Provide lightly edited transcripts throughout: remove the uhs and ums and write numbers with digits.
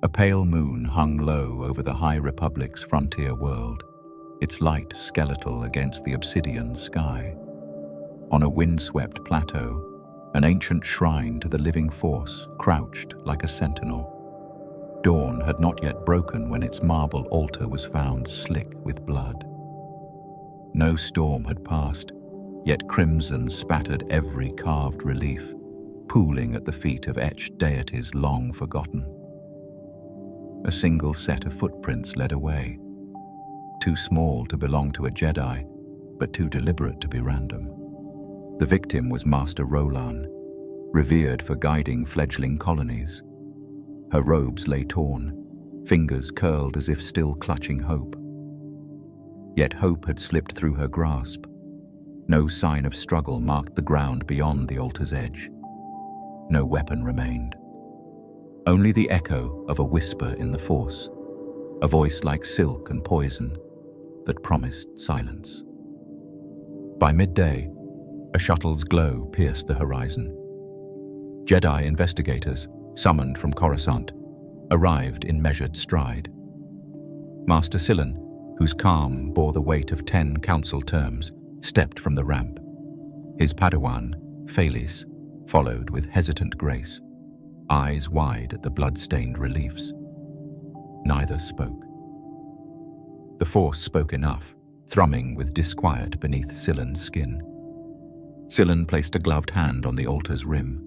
A pale moon hung low over the High Republic's frontier world, its light skeletal against the obsidian sky. On a windswept plateau, an ancient shrine to the living force crouched like a sentinel. Dawn had not yet broken when its marble altar was found slick with blood. No storm had passed, yet crimson spattered every carved relief, pooling at the feet of etched deities long forgotten. A single set of footprints led away, too small to belong to a Jedi, but too deliberate to be random. The victim was Master Rolan, revered for guiding fledgling colonies. Her robes lay torn, fingers curled as if still clutching hope. Yet hope had slipped through her grasp. No sign of struggle marked the ground beyond the altar's edge. No weapon remained. Only the echo of a whisper in the Force, a voice like silk and poison that promised silence. By midday, a shuttle's glow pierced the horizon. Jedi investigators, summoned from Coruscant, arrived in measured stride. Master Silen, whose calm bore the weight of 10 council terms, stepped from the ramp. His Padawan, Plagueis, followed with hesitant grace, eyes wide at the blood-stained reliefs. Neither spoke. The Force spoke enough, thrumming with disquiet beneath Silen's skin. Silen placed a gloved hand on the altar's rim.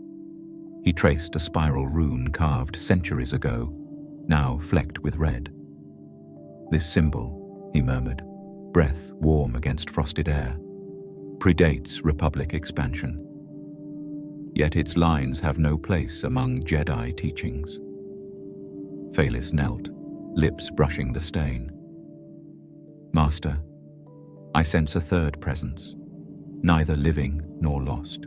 He traced a spiral rune carved centuries ago, now flecked with red. This symbol, he murmured, breath warm against frosted air, predates Republic expansion. Yet its lines have no place among Jedi teachings. Plagueis knelt, lips brushing the stain. Master, I sense a third presence, neither living nor lost.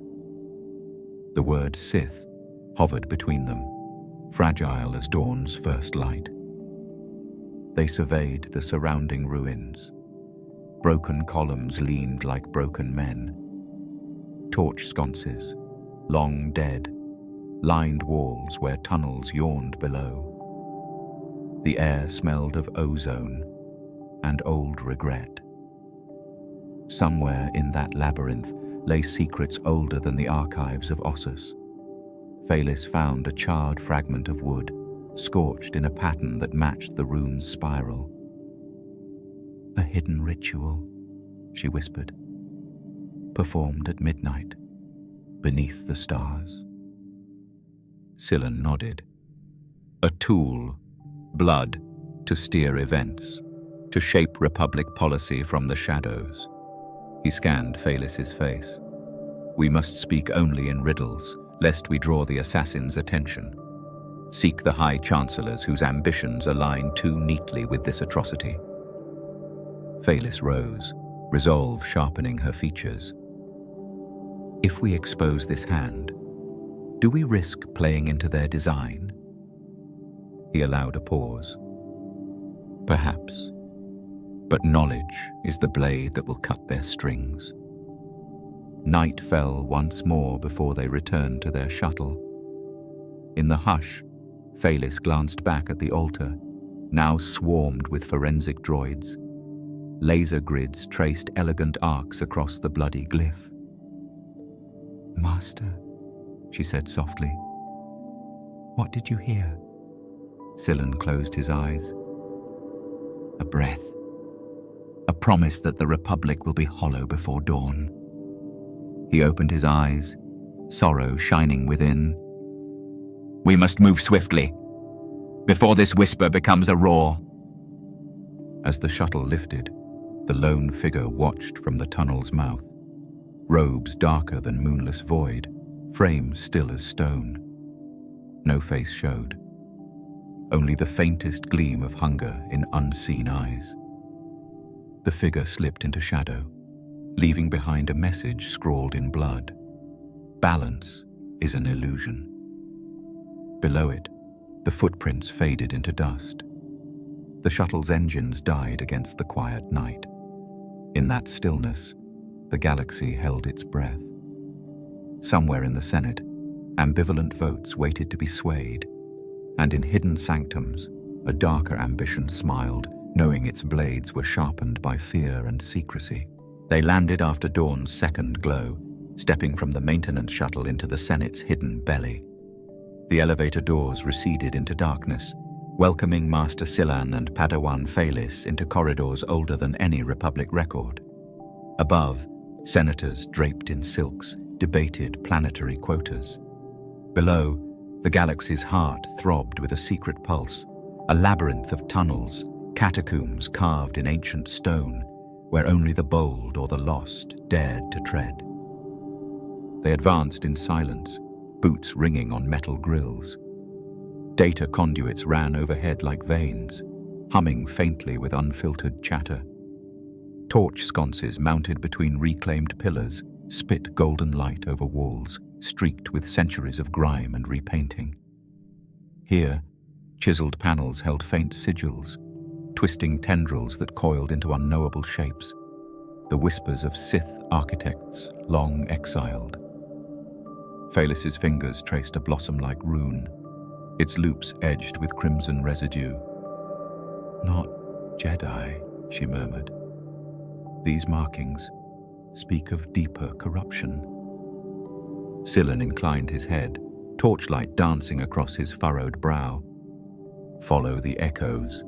The word Sith hovered between them, fragile as dawn's first light. They surveyed the surrounding ruins. Broken columns leaned like broken men. Torch sconces, long dead, lined walls where tunnels yawned below. The air smelled of ozone and old regret. Somewhere in that labyrinth lay secrets older than the archives of Ossus. Plagueis found a charred fragment of wood, scorched in a pattern that matched the rune's spiral. A hidden ritual, she whispered, performed at midnight, beneath the stars. Silen nodded. A tool, blood, to steer events, to shape Republic policy from the shadows. He scanned Plagueis' face. We must speak only in riddles, lest we draw the assassin's attention. Seek the High Chancellors whose ambitions align too neatly with this atrocity. Plagueis rose, resolve sharpening her features. If we expose this hand, do we risk playing into their design? He allowed a pause. Perhaps. But knowledge is the blade that will cut their strings. Night fell once more before they returned to their shuttle. In the hush, Plagueis glanced back at the altar, now swarmed with forensic droids. Laser grids traced elegant arcs across the bloody glyph. Master, she said softly, what did you hear? Silen closed his eyes. A breath. A promise that the Republic will be hollow before dawn. He opened his eyes, sorrow shining within. We must move swiftly, before this whisper becomes a roar. As the shuttle lifted, the lone figure watched from the tunnel's mouth. Robes darker than moonless void, frames still as stone. No face showed. Only the faintest gleam of hunger in unseen eyes. The figure slipped into shadow, leaving behind a message scrawled in blood. Balance is an illusion. Below it, the footprints faded into dust. The shuttle's engines died against the quiet night. In that stillness, the galaxy held its breath. Somewhere in the Senate, ambivalent votes waited to be swayed, And in hidden sanctums, a darker ambition smiled, knowing its blades were sharpened by fear and secrecy. They landed after dawn's second glow, stepping from the maintenance shuttle into the Senate's hidden belly. The elevator doors receded into darkness, welcoming Master Silan and Padawan Phalis into corridors older than any Republic record. Above, senators draped in silks debated planetary quotas. Below, the galaxy's heart throbbed with a secret pulse, a labyrinth of tunnels, catacombs carved in ancient stone, where only the bold or the lost dared to tread. They advanced in silence, boots ringing on metal grills. Data conduits ran overhead like veins, humming faintly with unfiltered chatter. Torch sconces mounted between reclaimed pillars spit golden light over walls, streaked with centuries of grime and repainting. Here, chiseled panels held faint sigils, twisting tendrils that coiled into unknowable shapes, the whispers of Sith architects long exiled. Phalis' fingers traced a blossom-like rune, its loops edged with crimson residue. "Not Jedi," she murmured. "These markings speak of deeper corruption." Silan inclined his head, torchlight dancing across his furrowed brow. "Follow the echoes."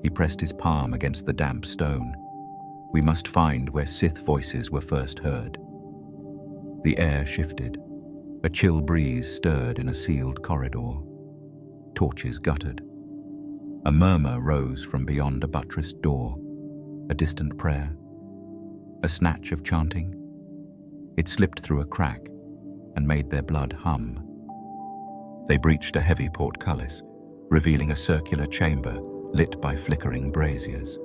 He pressed his palm against the damp stone. "We must find where Sith voices were first heard." The air shifted. A chill breeze stirred in a sealed corridor. Torches guttered. A murmur rose from beyond a buttressed door. A distant prayer. A snatch of chanting. It slipped through a crack and made their blood hum. They breached a heavy portcullis, revealing a circular chamber lit by flickering braziers.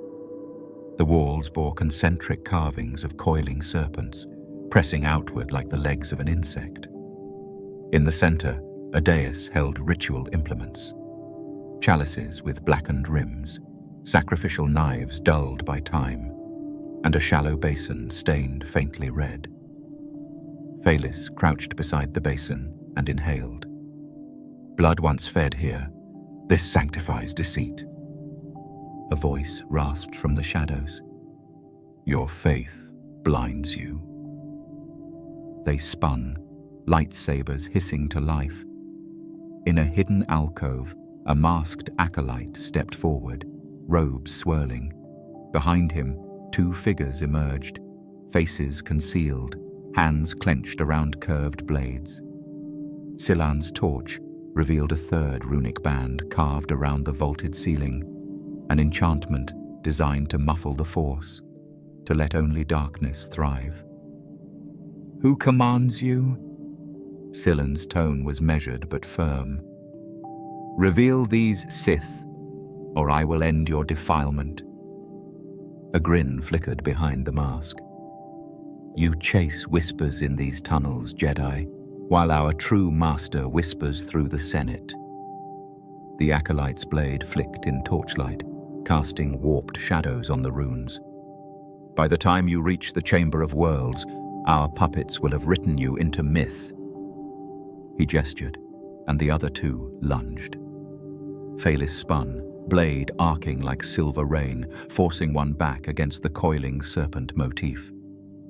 The walls bore concentric carvings of coiling serpents, pressing outward like the legs of an insect. In the center, a dais held ritual implements. Chalices with blackened rims, sacrificial knives dulled by time, and a shallow basin stained faintly red. Phalis crouched beside the basin and inhaled. "Blood once fed here. This sanctifies deceit." A voice rasped from the shadows. "Your faith blinds you." They spun, lightsabers hissing to life. In a hidden alcove, a masked acolyte stepped forward, robes swirling. Behind him, two figures emerged, faces concealed, hands clenched around curved blades. Silan's torch revealed a third runic band carved around the vaulted ceiling, an enchantment designed to muffle the Force, to let only darkness thrive. "Who commands you?" Silan's tone was measured but firm. "Reveal these Sith, or I will end your defilement." A grin flickered behind the mask. "You chase whispers in these tunnels, Jedi, while our true master whispers through the Senate." The acolyte's blade flicked in torchlight, casting warped shadows on the runes. "By the time you reach the Chamber of Worlds, our puppets will have written you into myth." He gestured, and the other two lunged. Phalis spun, blade arcing like silver rain, forcing one back against the coiling serpent motif.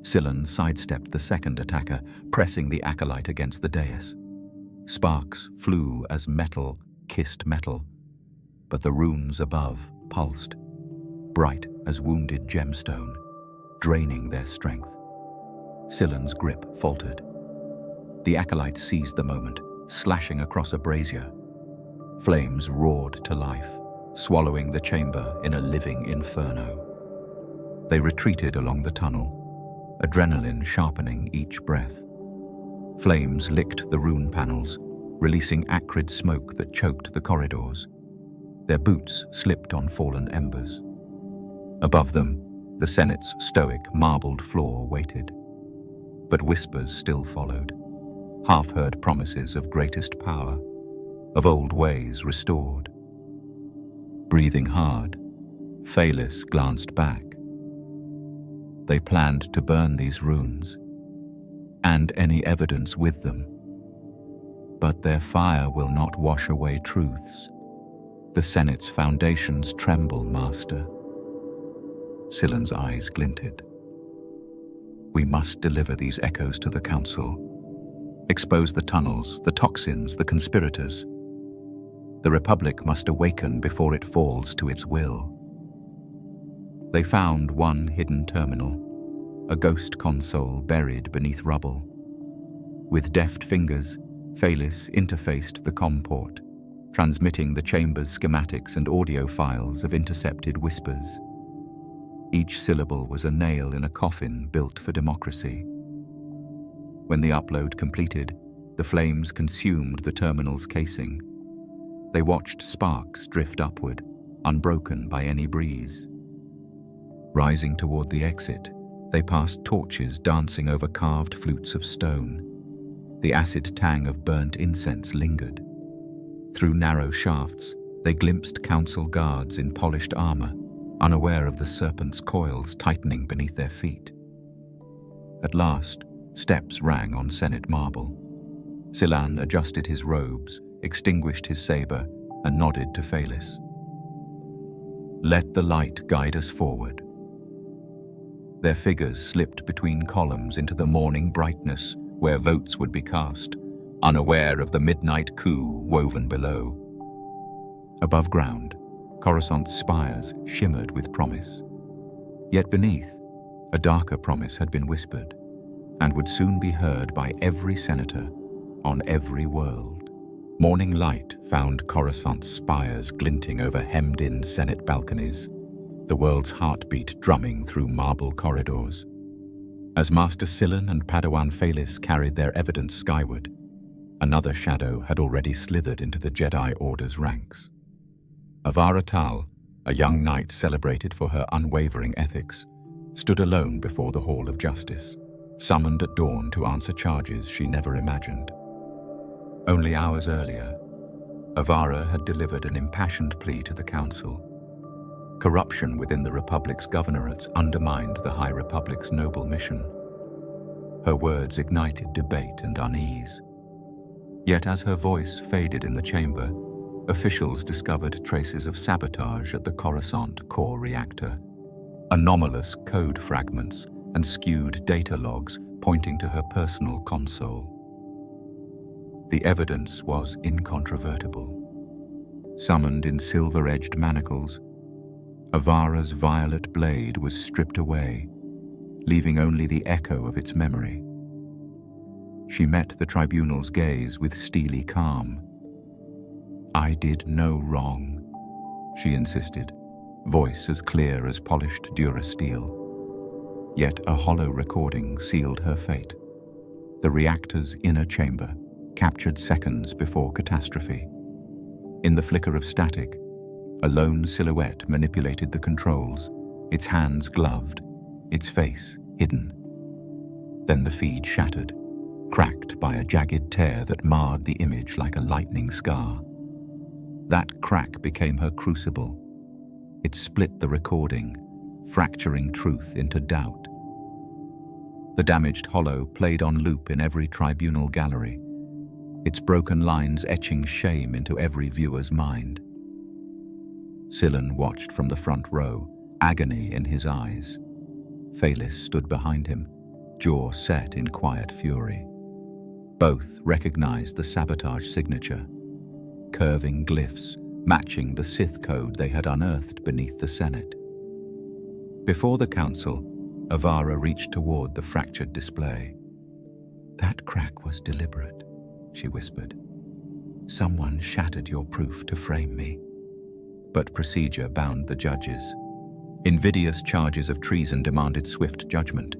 Silan sidestepped the second attacker, pressing the acolyte against the dais. Sparks flew as metal kissed metal, but the runes above pulsed, bright as wounded gemstone, draining their strength. Silan's grip faltered. The acolyte seized the moment, slashing across a brazier. Flames roared to life, swallowing the chamber in a living inferno. They retreated along the tunnel, adrenaline sharpening each breath. Flames licked the rune panels, releasing acrid smoke that choked the corridors. Their boots slipped on fallen embers. Above them, the Senate's stoic, marbled floor waited. But whispers still followed, half-heard promises of greatest power, of old ways restored. Breathing hard, Phalis glanced back. They planned to burn these runes, and any evidence with them. But their fire will not wash away truths. The Senate's foundations tremble, Master. Silan's eyes glinted. We must deliver these echoes to the Council. Expose the tunnels, the toxins, the conspirators. The Republic must awaken before it falls to its will. They found one hidden terminal, a ghost console buried beneath rubble. With deft fingers, Plagueis interfaced the COM port, transmitting the chamber's schematics and audio files of intercepted whispers. Each syllable was a nail in a coffin built for democracy. When the upload completed, the flames consumed the terminal's casing. They watched sparks drift upward, unbroken by any breeze. Rising toward the exit, they passed torches dancing over carved flutes of stone. The acid tang of burnt incense lingered. Through narrow shafts, they glimpsed Council guards in polished armor, unaware of the Serpent's coils tightening beneath their feet. At last, steps rang on Senate marble. Silan adjusted his robes, extinguished his saber, and nodded to Plagueis. Let the light guide us forward. Their figures slipped between columns into the morning brightness where votes would be cast, unaware of the midnight coup woven below. Above ground, Coruscant's spires shimmered with promise. Yet beneath, a darker promise had been whispered, and would soon be heard by every senator on every world. Morning light found Coruscant's spires glinting over hemmed-in Senate balconies, the world's heartbeat drumming through marble corridors. As Master Silan and Padawan Plagueis carried their evidence skyward, another shadow had already slithered into the Jedi Order's ranks. Avara Tal, a young knight celebrated for her unwavering ethics, stood alone before the Hall of Justice, summoned at dawn to answer charges she never imagined. Only hours earlier, Avara had delivered an impassioned plea to the Council. Corruption within the Republic's governorates undermined the High Republic's noble mission. Her words ignited debate and unease. Yet as her voice faded in the chamber, officials discovered traces of sabotage at the Coruscant core reactor, anomalous code fragments and skewed data logs pointing to her personal console. The evidence was incontrovertible. Summoned in silver-edged manacles, Avara's violet blade was stripped away, leaving only the echo of its memory. She met the tribunal's gaze with steely calm. I did no wrong, she insisted, voice as clear as polished durasteel. Yet a hollow recording sealed her fate. The reactor's inner chamber, captured seconds before catastrophe. In the flicker of static, a lone silhouette manipulated the controls, its hands gloved, its face hidden. Then the feed shattered, cracked by a jagged tear that marred the image like a lightning scar. That crack became her crucible. It split the recording, fracturing truth into doubt. The damaged hollow played on loop in every tribunal gallery, its broken lines etching shame into every viewer's mind. Silan watched from the front row, agony in his eyes. Plagueis stood behind him, jaw set in quiet fury. Both recognized the sabotage signature, curving glyphs matching the Sith code they had unearthed beneath the Senate. Before the Council, Avara reached toward the fractured display. That crack was deliberate, she whispered. Someone shattered your proof to frame me. But procedure bound the judges. Invidious charges of treason demanded swift judgment.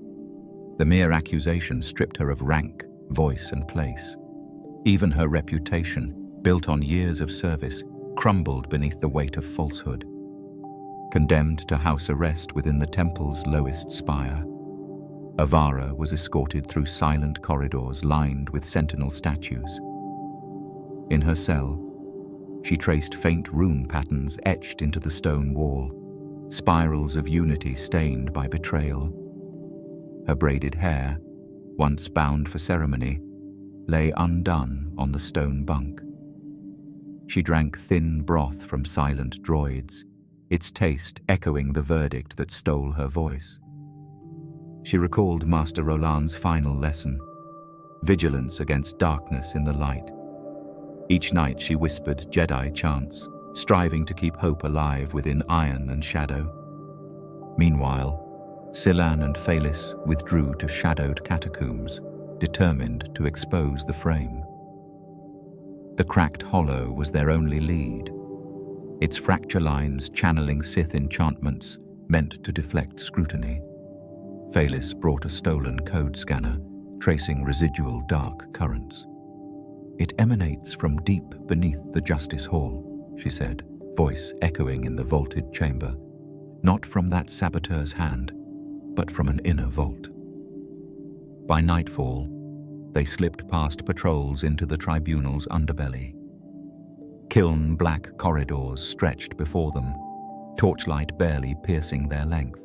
The mere accusation stripped her of rank, voice, and place. Even her reputation, built on years of service, crumbled beneath the weight of falsehood. Condemned to house arrest within the temple's lowest spire, Avara was escorted through silent corridors lined with sentinel statues. In her cell, she traced faint rune patterns etched into the stone wall, spirals of unity stained by betrayal. Her braided hair, once bound for ceremony, lay undone on the stone bunk. She drank thin broth from silent droids, its taste echoing the verdict that stole her voice. She recalled Master Roland's final lesson: vigilance against darkness in the light. Each night she whispered Jedi chants, striving to keep hope alive within iron and shadow. Meanwhile, Silan and Phalis withdrew to shadowed catacombs, determined to expose the frame. The cracked hollow was their only lead, its fracture lines channeling Sith enchantments meant to deflect scrutiny. Phalis brought a stolen code scanner, tracing residual dark currents. "It emanates from deep beneath the Justice Hall," she said, voice echoing in the vaulted chamber. "Not from that saboteur's hand, but from an inner vault." By nightfall, they slipped past patrols into the tribunal's underbelly. Kiln-black corridors stretched before them, torchlight barely piercing their length.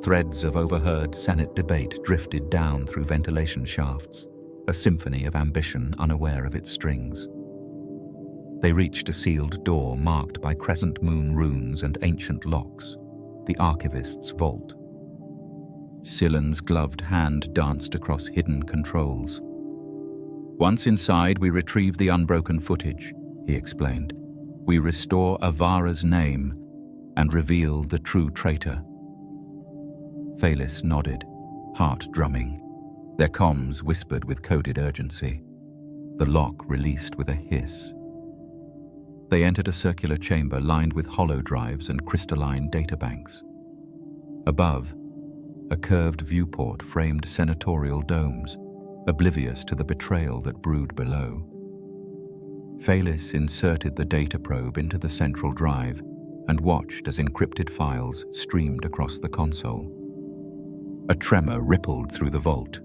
Threads of overheard Senate debate drifted down through ventilation shafts, a symphony of ambition unaware of its strings. They reached a sealed door marked by crescent moon runes and ancient locks, the archivist's vault. Silan's gloved hand danced across hidden controls. "Once inside, we retrieve the unbroken footage," he explained. "We restore Avara's name and reveal the true traitor." Phalis nodded, heart drumming. Their comms whispered with coded urgency. The lock released with a hiss. They entered a circular chamber lined with hollow drives and crystalline databanks. Above, a curved viewport framed senatorial domes, oblivious to the betrayal that brewed below. Phalis inserted the data probe into the central drive and watched as encrypted files streamed across the console. A tremor rippled through the vault,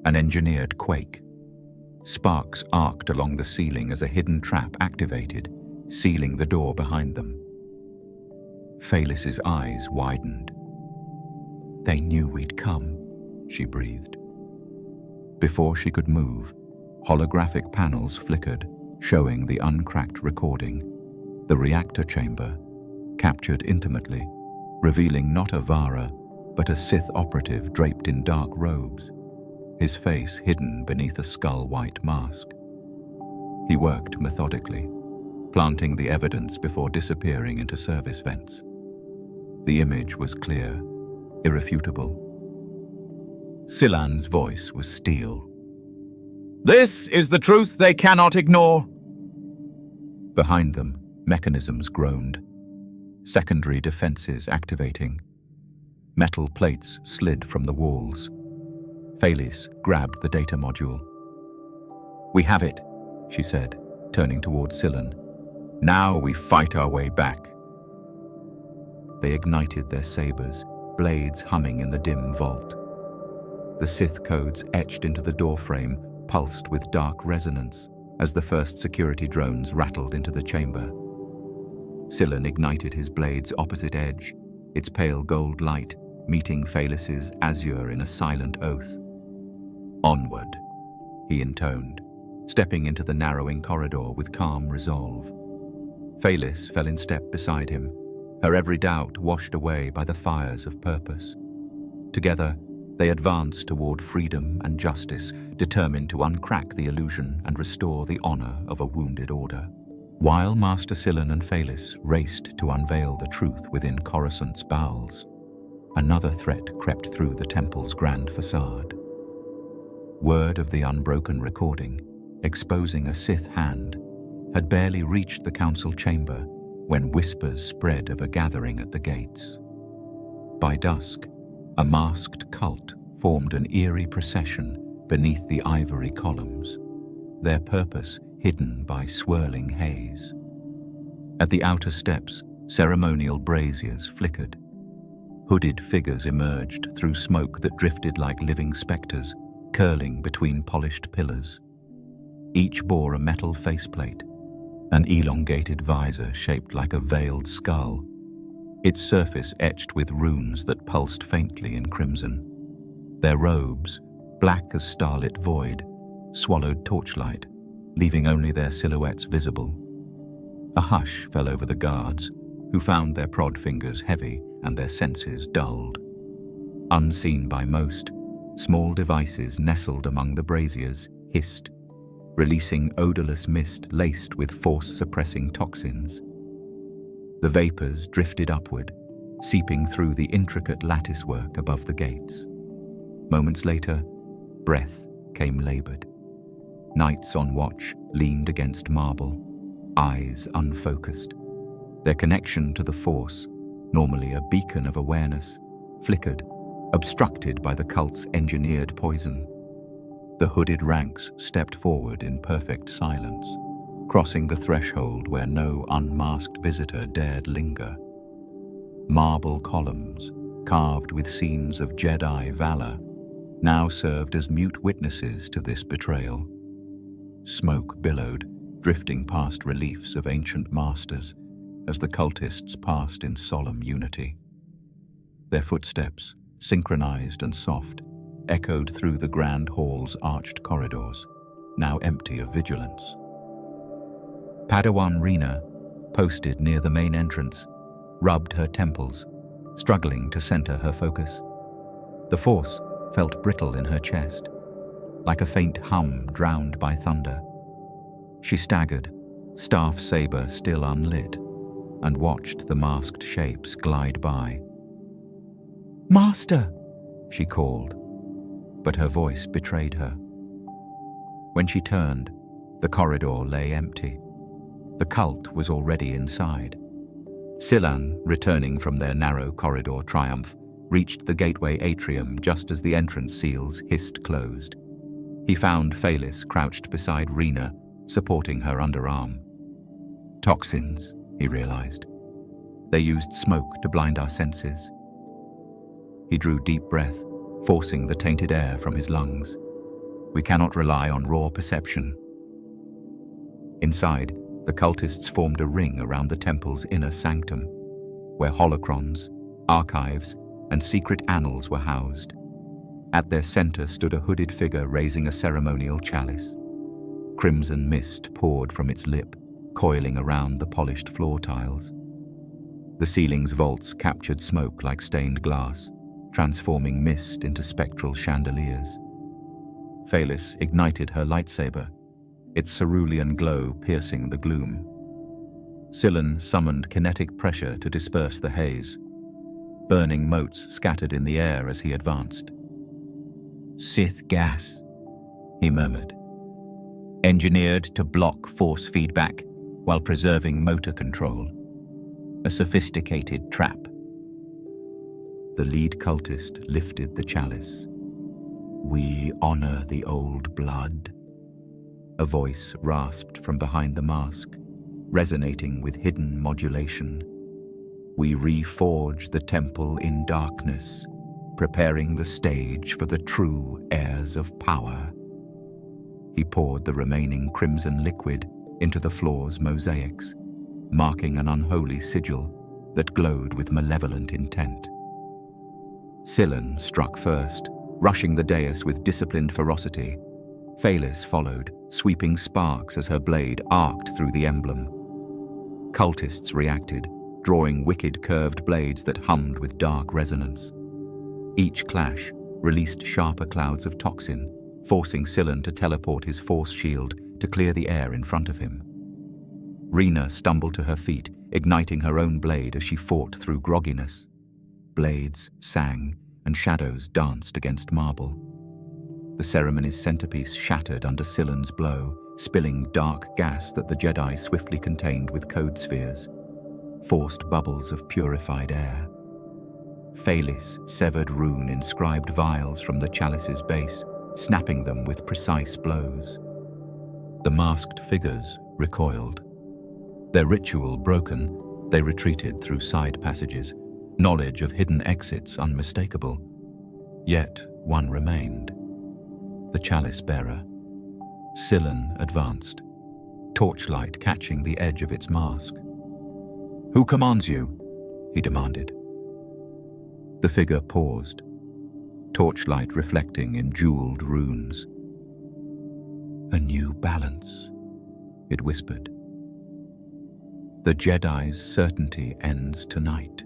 an engineered quake. Sparks arced along the ceiling as a hidden trap activated, sealing the door behind them. Phalis's eyes widened. "They knew we'd come," she breathed. Before she could move, holographic panels flickered, showing the uncracked recording, the reactor chamber, captured intimately, revealing not Avara, but a Sith operative draped in dark robes, his face hidden beneath a skull-white mask. He worked methodically, planting the evidence before disappearing into service vents. The image was clear, irrefutable. Silan's voice was steel. "This is the truth they cannot ignore." Behind them, mechanisms groaned, secondary defenses activating. Metal plates slid from the walls. Phalis grabbed the data module. "We have it," she said, turning towards Silan. "Now we fight our way back." They ignited their sabers, blades humming in the dim vault. The Sith codes etched into the doorframe pulsed with dark resonance as the first security drones rattled into the chamber. Silan ignited his blade's opposite edge, its pale gold light meeting Phalis's azure in a silent oath. "Onward," he intoned, stepping into the narrowing corridor with calm resolve. Phalis fell in step beside him, her every doubt washed away by the fires of purpose. Together, they advanced toward freedom and justice, determined to uncrack the illusion and restore the honor of a wounded order. While Master Silan and Phalis raced to unveil the truth within Coruscant's bowels, another threat crept through the temple's grand facade. Word of the unbroken recording, exposing a Sith hand, had barely reached the council chamber when whispers spread of a gathering at the gates. By dusk, a masked cult formed an eerie procession beneath the ivory columns, their purpose hidden by swirling haze. At the outer steps, ceremonial braziers flickered. Hooded figures emerged through smoke that drifted like living specters, curling between polished pillars. Each bore a metal faceplate, an elongated visor shaped like a veiled skull, its surface etched with runes that pulsed faintly in crimson. Their robes, black as starlit void, swallowed torchlight, leaving only their silhouettes visible. A hush fell over the guards, who found their prod fingers heavy and their senses dulled. Unseen by most, small devices nestled among the braziers hissed, releasing odorless mist laced with force-suppressing toxins. The vapors drifted upward, seeping through the intricate latticework above the gates. Moments later, breath came labored. Knights on watch leaned against marble, eyes unfocused. Their connection to the Force, normally a beacon of awareness, flickered, obstructed by the cult's engineered poison. The hooded ranks stepped forward in perfect silence, crossing the threshold where no unmasked visitor dared linger. Marble columns, carved with scenes of Jedi valor, now served as mute witnesses to this betrayal. Smoke billowed, drifting past reliefs of ancient masters as the cultists passed in solemn unity. Their footsteps, synchronized and soft, echoed through the grand hall's arched corridors, now empty of vigilance. Padawan Rena, posted near the main entrance, rubbed her temples, struggling to center her focus. The Force felt brittle in her chest, like a faint hum drowned by thunder. She staggered, staff saber still unlit, and watched the masked shapes glide by. "Master!" she called, but her voice betrayed her. When she turned, the corridor lay empty. The cult was already inside. Silan, returning from their narrow corridor triumph, reached the gateway atrium just as the entrance seals hissed closed. He found Phalis crouched beside Rena, supporting her underarm. Toxins, he realized. They used smoke to blind our senses. He drew deep breath, forcing the tainted air from his lungs. We cannot rely on raw perception. Inside, the cultists formed a ring around the temple's inner sanctum, where holocrons, archives, and secret annals were housed. At their center stood a hooded figure raising a ceremonial chalice. Crimson mist poured from its lip, coiling around the polished floor tiles. The ceiling's vaults captured smoke like stained glass, transforming mist into spectral chandeliers. Phalis ignited her lightsaber, its cerulean glow piercing the gloom. Silan summoned kinetic pressure to disperse the haze. Burning motes scattered in the air as he advanced. "Sith gas," he murmured. "Engineered to block force feedback while preserving motor control. A sophisticated trap." The lead cultist lifted the chalice. "We honor the old blood," a voice rasped from behind the mask, resonating with hidden modulation. "We reforge the temple in darkness, preparing the stage for the true heirs of power." He poured the remaining crimson liquid into the floor's mosaics, marking an unholy sigil that glowed with malevolent intent. Silan struck first, rushing the dais with disciplined ferocity. Phalis followed, sweeping sparks as her blade arced through the emblem. Cultists reacted, drawing wicked curved blades that hummed with dark resonance. Each clash released sharper clouds of toxin, forcing Silan to teleport his force shield to clear the air in front of him. Rena stumbled to her feet, igniting her own blade as she fought through grogginess. Blades sang, and shadows danced against marble. The ceremony's centerpiece shattered under Silan's blow, spilling dark gas that the Jedi swiftly contained with code spheres, forced bubbles of purified air. Phalis severed rune inscribed vials from the chalice's base, snapping them with precise blows. The masked figures recoiled. Their ritual broken, they retreated through side passages, knowledge of hidden exits unmistakable. Yet one remained. The chalice bearer. Silan advanced, torchlight catching the edge of its mask. "Who commands you?" he demanded. The figure paused, torchlight reflecting in jeweled runes. "A new balance," it whispered. The Jedi's certainty ends tonight.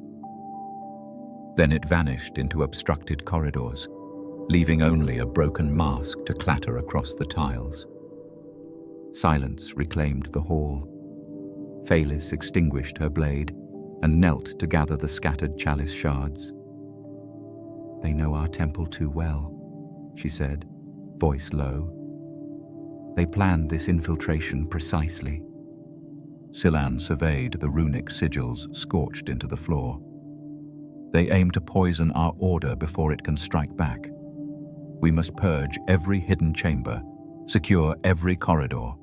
Then it vanished into obstructed corridors, leaving only a broken mask to clatter across the tiles. Silence reclaimed the hall. Plagueis extinguished her blade and knelt to gather the scattered chalice shards. "They know our temple too well," she said, voice low. "They planned this infiltration precisely." Silan surveyed the runic sigils scorched into the floor. "They aim to poison our order before it can strike back. We must purge every hidden chamber, secure every corridor."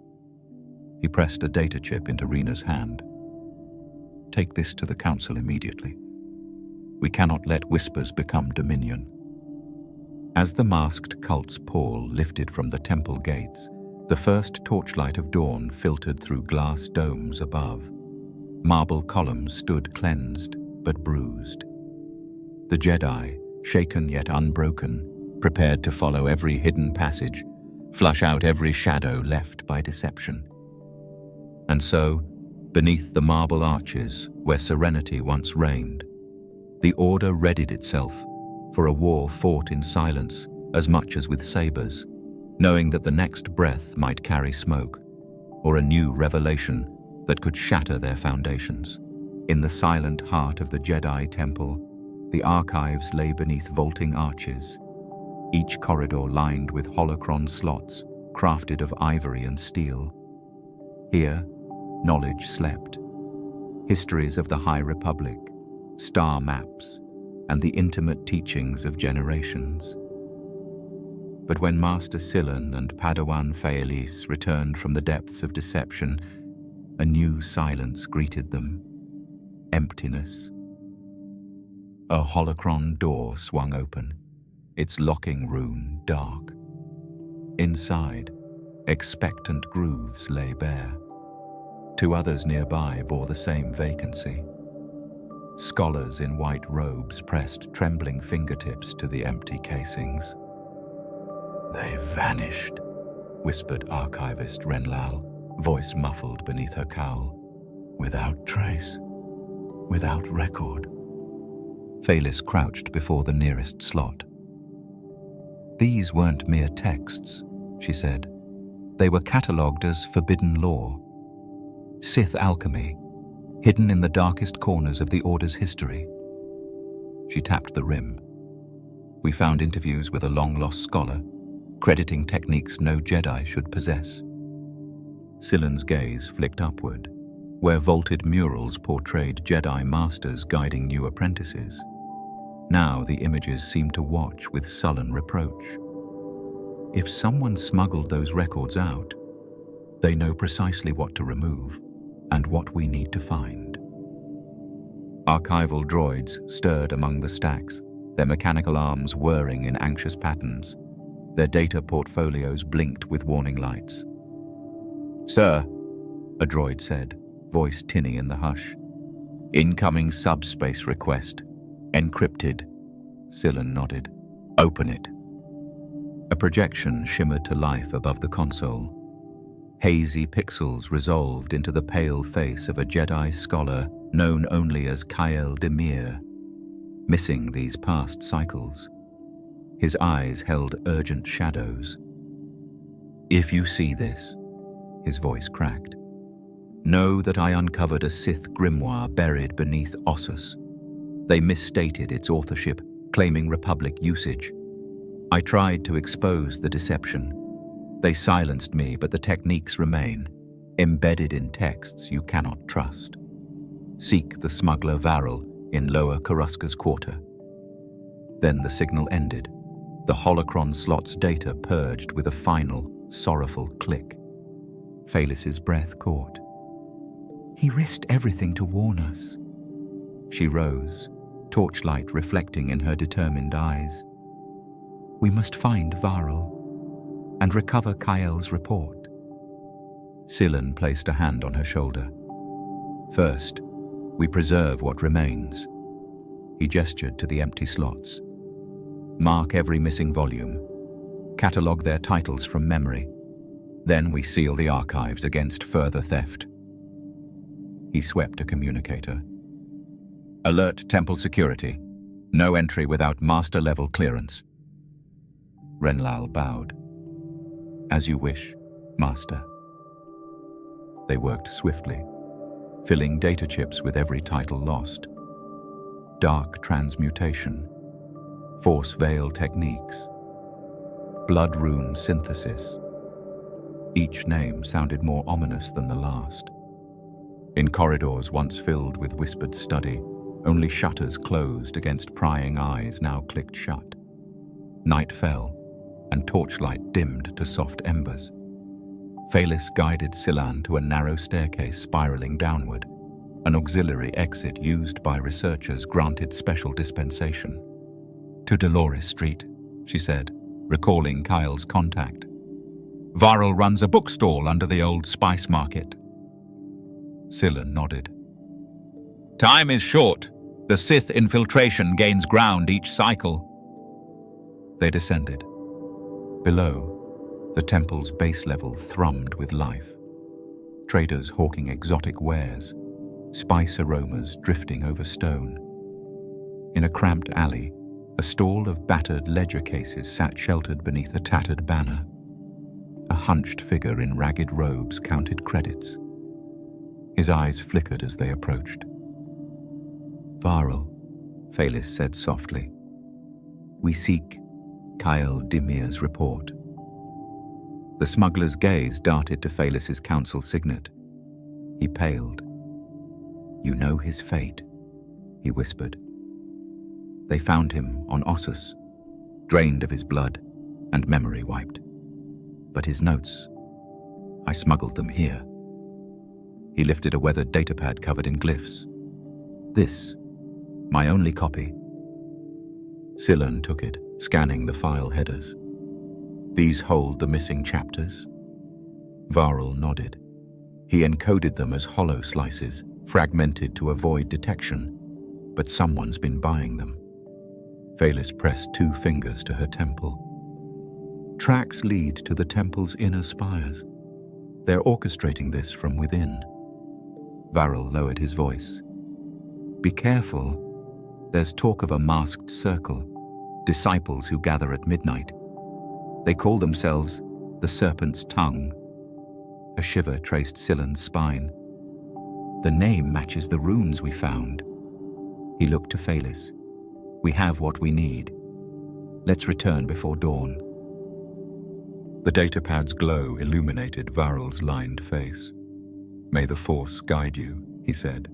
He pressed a data chip into Rena's hand. "Take this to the Council immediately. We cannot let whispers become dominion." As the masked cult's pall lifted from the temple gates, the first torchlight of dawn filtered through glass domes above. Marble columns stood cleansed but bruised. The Jedi, shaken yet unbroken, prepared to follow every hidden passage, flush out every shadow left by deception. And so, beneath the marble arches where serenity once reigned, the Order readied itself for a war fought in silence as much as with sabers, knowing that the next breath might carry smoke, or a new revelation that could shatter their foundations. In the silent heart of the Jedi Temple, the archives lay beneath vaulting arches, each corridor lined with holocron slots crafted of ivory and steel. Here, knowledge slept. Histories of the High Republic, star maps, and the intimate teachings of generations. But when Master Silan and Padawan Plagueis returned from the depths of deception, a new silence greeted them. Emptiness. A holocron door swung open, its locking rune dark. Inside, expectant grooves lay bare. Two others nearby bore the same vacancy. Scholars in white robes pressed trembling fingertips to the empty casings. "They've vanished," whispered Archivist Renlal, voice muffled beneath her cowl. "Without trace, without record." Plagueis crouched before the nearest slot. "These weren't mere texts," she said. "They were catalogued as forbidden lore. Sith alchemy, hidden in the darkest corners of the Order's history." She tapped the rim. "We found interviews with a long-lost scholar, crediting techniques no Jedi should possess." Silan's gaze flicked upward, where vaulted murals portrayed Jedi masters guiding new apprentices. Now the images seemed to watch with sullen reproach. If someone smuggled those records out, they know precisely what to remove and what we need to find. Archival droids stirred among the stacks, their mechanical arms whirring in anxious patterns. Their data portfolios blinked with warning lights. "Sir," a droid said, voice tinny in the hush. "Incoming subspace request. Encrypted." Silan nodded. "Open it." A projection shimmered to life above the console. Hazy pixels resolved into the pale face of a Jedi scholar known only as Kyle Demir, missing these past cycles. His eyes held urgent shadows. "If you see this," his voice cracked, "know that I uncovered a Sith grimoire buried beneath Ossus. They misstated its authorship, claiming Republic usage. I tried to expose the deception. They silenced me, but the techniques remain, embedded in texts you cannot trust. Seek the smuggler Varel in Lower Coruscant's quarter." Then the signal ended. The holocron slot's data purged with a final, sorrowful click. Plagueis's breath caught. "He risked everything to warn us." She rose, torchlight reflecting in her determined eyes. "We must find Varel and recover Kyle's report." Silan placed a hand on her shoulder. "First, we preserve what remains." He gestured to the empty slots. "Mark every missing volume. Catalogue their titles from memory. Then we seal the archives against further theft." He swept a communicator. "Alert temple security. No entry without master-level clearance." Renlal bowed. "As you wish, Master." They worked swiftly, filling data chips with every title lost. Dark transmutation, force veil techniques, blood rune synthesis. Each name sounded more ominous than the last. In corridors once filled with whispered study, only shutters closed against prying eyes now clicked shut. Night fell, and torchlight dimmed to soft embers. Phalis guided Silan to a narrow staircase spiraling downward, an auxiliary exit used by researchers granted special dispensation. "To Dolores Street," she said, recalling Kyle's contact. "Varl runs a bookstall under the old spice market." Silan nodded. "Time is short. The Sith Infiltration gains ground each cycle." They descended. Below, the temple's base level thrummed with life. Traders hawking exotic wares, spice aromas drifting over stone. In a cramped alley, a stall of battered ledger cases sat sheltered beneath a tattered banner. A hunched figure in ragged robes counted credits. His eyes flickered as they approached. "Varl," Phalis said softly. "We seek Kyle Dimir's report." The smuggler's gaze darted to Phalis's council signet. He paled. "You know his fate," he whispered. "They found him on Ossus, drained of his blood and memory wiped. But his notes, I smuggled them here." He lifted a weathered datapad covered in glyphs. "This, my only copy." Silan took it, scanning the file headers. "These hold the missing chapters?" Varl nodded. He encoded them as hollow slices, fragmented to avoid detection, but someone's been buying them. Phalis pressed 2 fingers to her temple. "Tracks lead to the temple's inner spires. They're orchestrating this from within." Varl lowered his voice. "Be careful. There's talk of a masked circle, disciples who gather at midnight. They call themselves the Serpent's Tongue." A shiver traced Silan's spine. "The name matches the runes we found." He looked to Phalis. "We have what we need. Let's return before dawn." The datapad's glow illuminated Varl's lined face. "May the Force guide you," he said,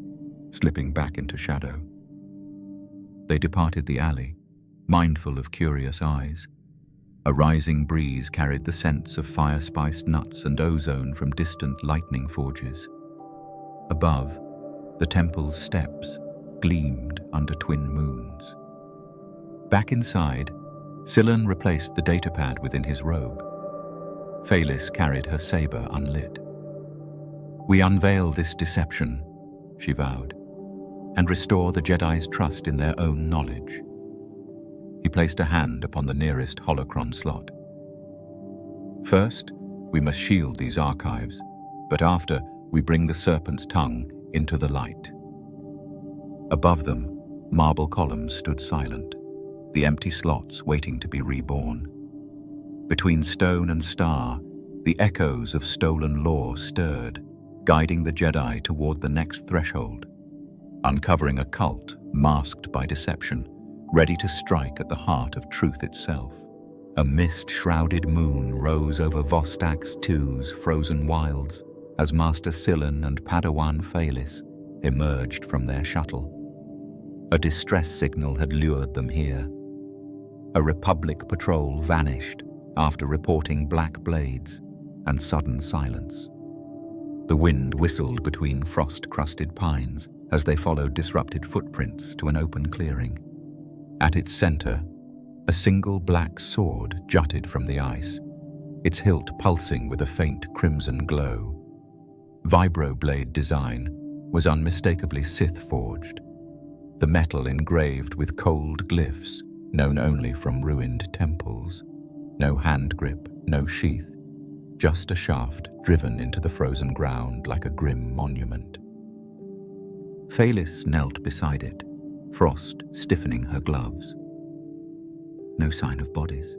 slipping back into shadow. They departed the alley, mindful of curious eyes. A rising breeze carried the scents of fire-spiced nuts and ozone from distant lightning forges. Above, the temple's steps gleamed under twin moons. Back inside, Silan replaced the datapad within his robe. Phalis carried her saber unlit. "We unveil this deception," she vowed, "and restore the Jedi's trust in their own knowledge." He placed a hand upon the nearest holocron slot. "First, we must shield these archives, but after, we bring the Serpent's Tongue into the light." Above them, marble columns stood silent, the empty slots waiting to be reborn. Between stone and star, the echoes of stolen lore stirred, guiding the Jedi toward the next threshold, uncovering a cult masked by deception, ready to strike at the heart of truth itself. A mist-shrouded moon rose over Vostok II's frozen wilds as Master Silan and Padawan Phalis emerged from their shuttle. A distress signal had lured them here. A Republic patrol vanished after reporting black blades and sudden silence. The wind whistled between frost-crusted pines as they followed disrupted footprints to an open clearing. At its center, a single black sword jutted from the ice, its hilt pulsing with a faint crimson glow. Vibroblade design was unmistakably Sith-forged, the metal engraved with cold glyphs known only from ruined temples. No hand grip, no sheath, just a shaft driven into the frozen ground like a grim monument. Phalis knelt beside it, frost stiffening her gloves. No sign of bodies,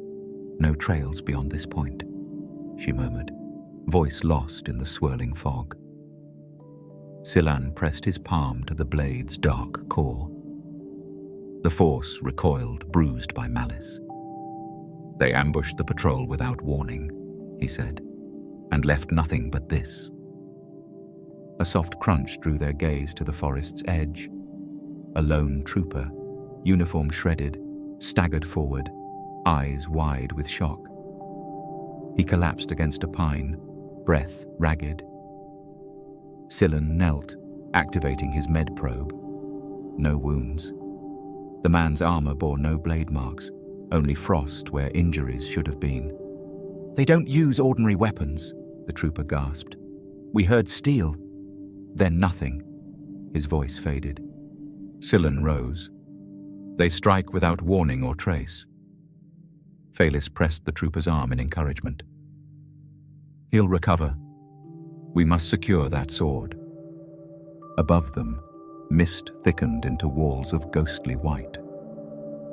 no trails beyond this point, she murmured, voice lost in the swirling fog. Silan pressed his palm to the blade's dark core. The force recoiled, bruised by malice. They ambushed the patrol without warning, he said, and left nothing but this. A soft crunch drew their gaze to the forest's edge. A lone trooper, uniform shredded, staggered forward, eyes wide with shock. He collapsed against a pine, breath ragged. Silan knelt, activating his med probe. No wounds. The man's armor bore no blade marks, only frost where injuries should have been. "They don't use ordinary weapons," the trooper gasped. "We heard steel." Then nothing. His voice faded. Silan rose. "They strike without warning or trace." Phalis pressed the trooper's arm in encouragement. "He'll recover. We must secure that sword." Above them, mist thickened into walls of ghostly white.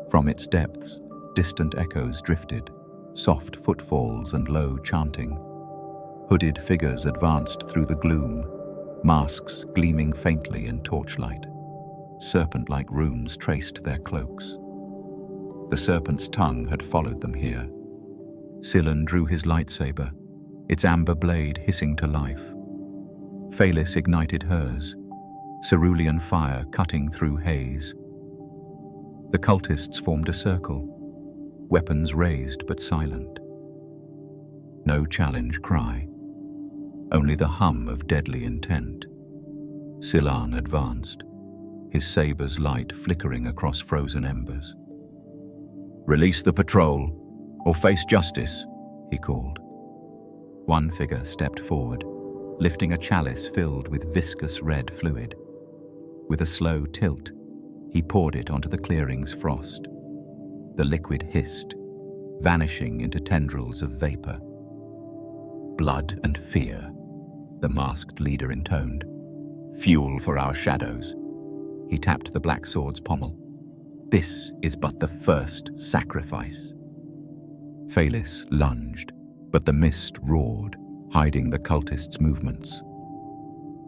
From its depths, distant echoes drifted, soft footfalls and low chanting. Hooded figures advanced through the gloom, masks gleaming faintly in torchlight. Serpent-like runes traced their cloaks. The serpent's tongue had followed them here. Silan drew his lightsaber, its amber blade hissing to life. Phalis ignited hers, cerulean fire cutting through haze. The cultists formed a circle, weapons raised but silent. No challenge cry, only the hum of deadly intent. Silan advanced, his saber's light flickering across frozen embers. "Release the patrol, or face justice," he called. One figure stepped forward, lifting a chalice filled with viscous red fluid. With a slow tilt, he poured it onto the clearing's frost. The liquid hissed, vanishing into tendrils of vapor. "Blood and fear," the masked leader intoned. "Fuel for our shadows." He tapped the black sword's pommel. "This is but the first sacrifice." Phalis lunged, but the mist roared, hiding the cultists' movements.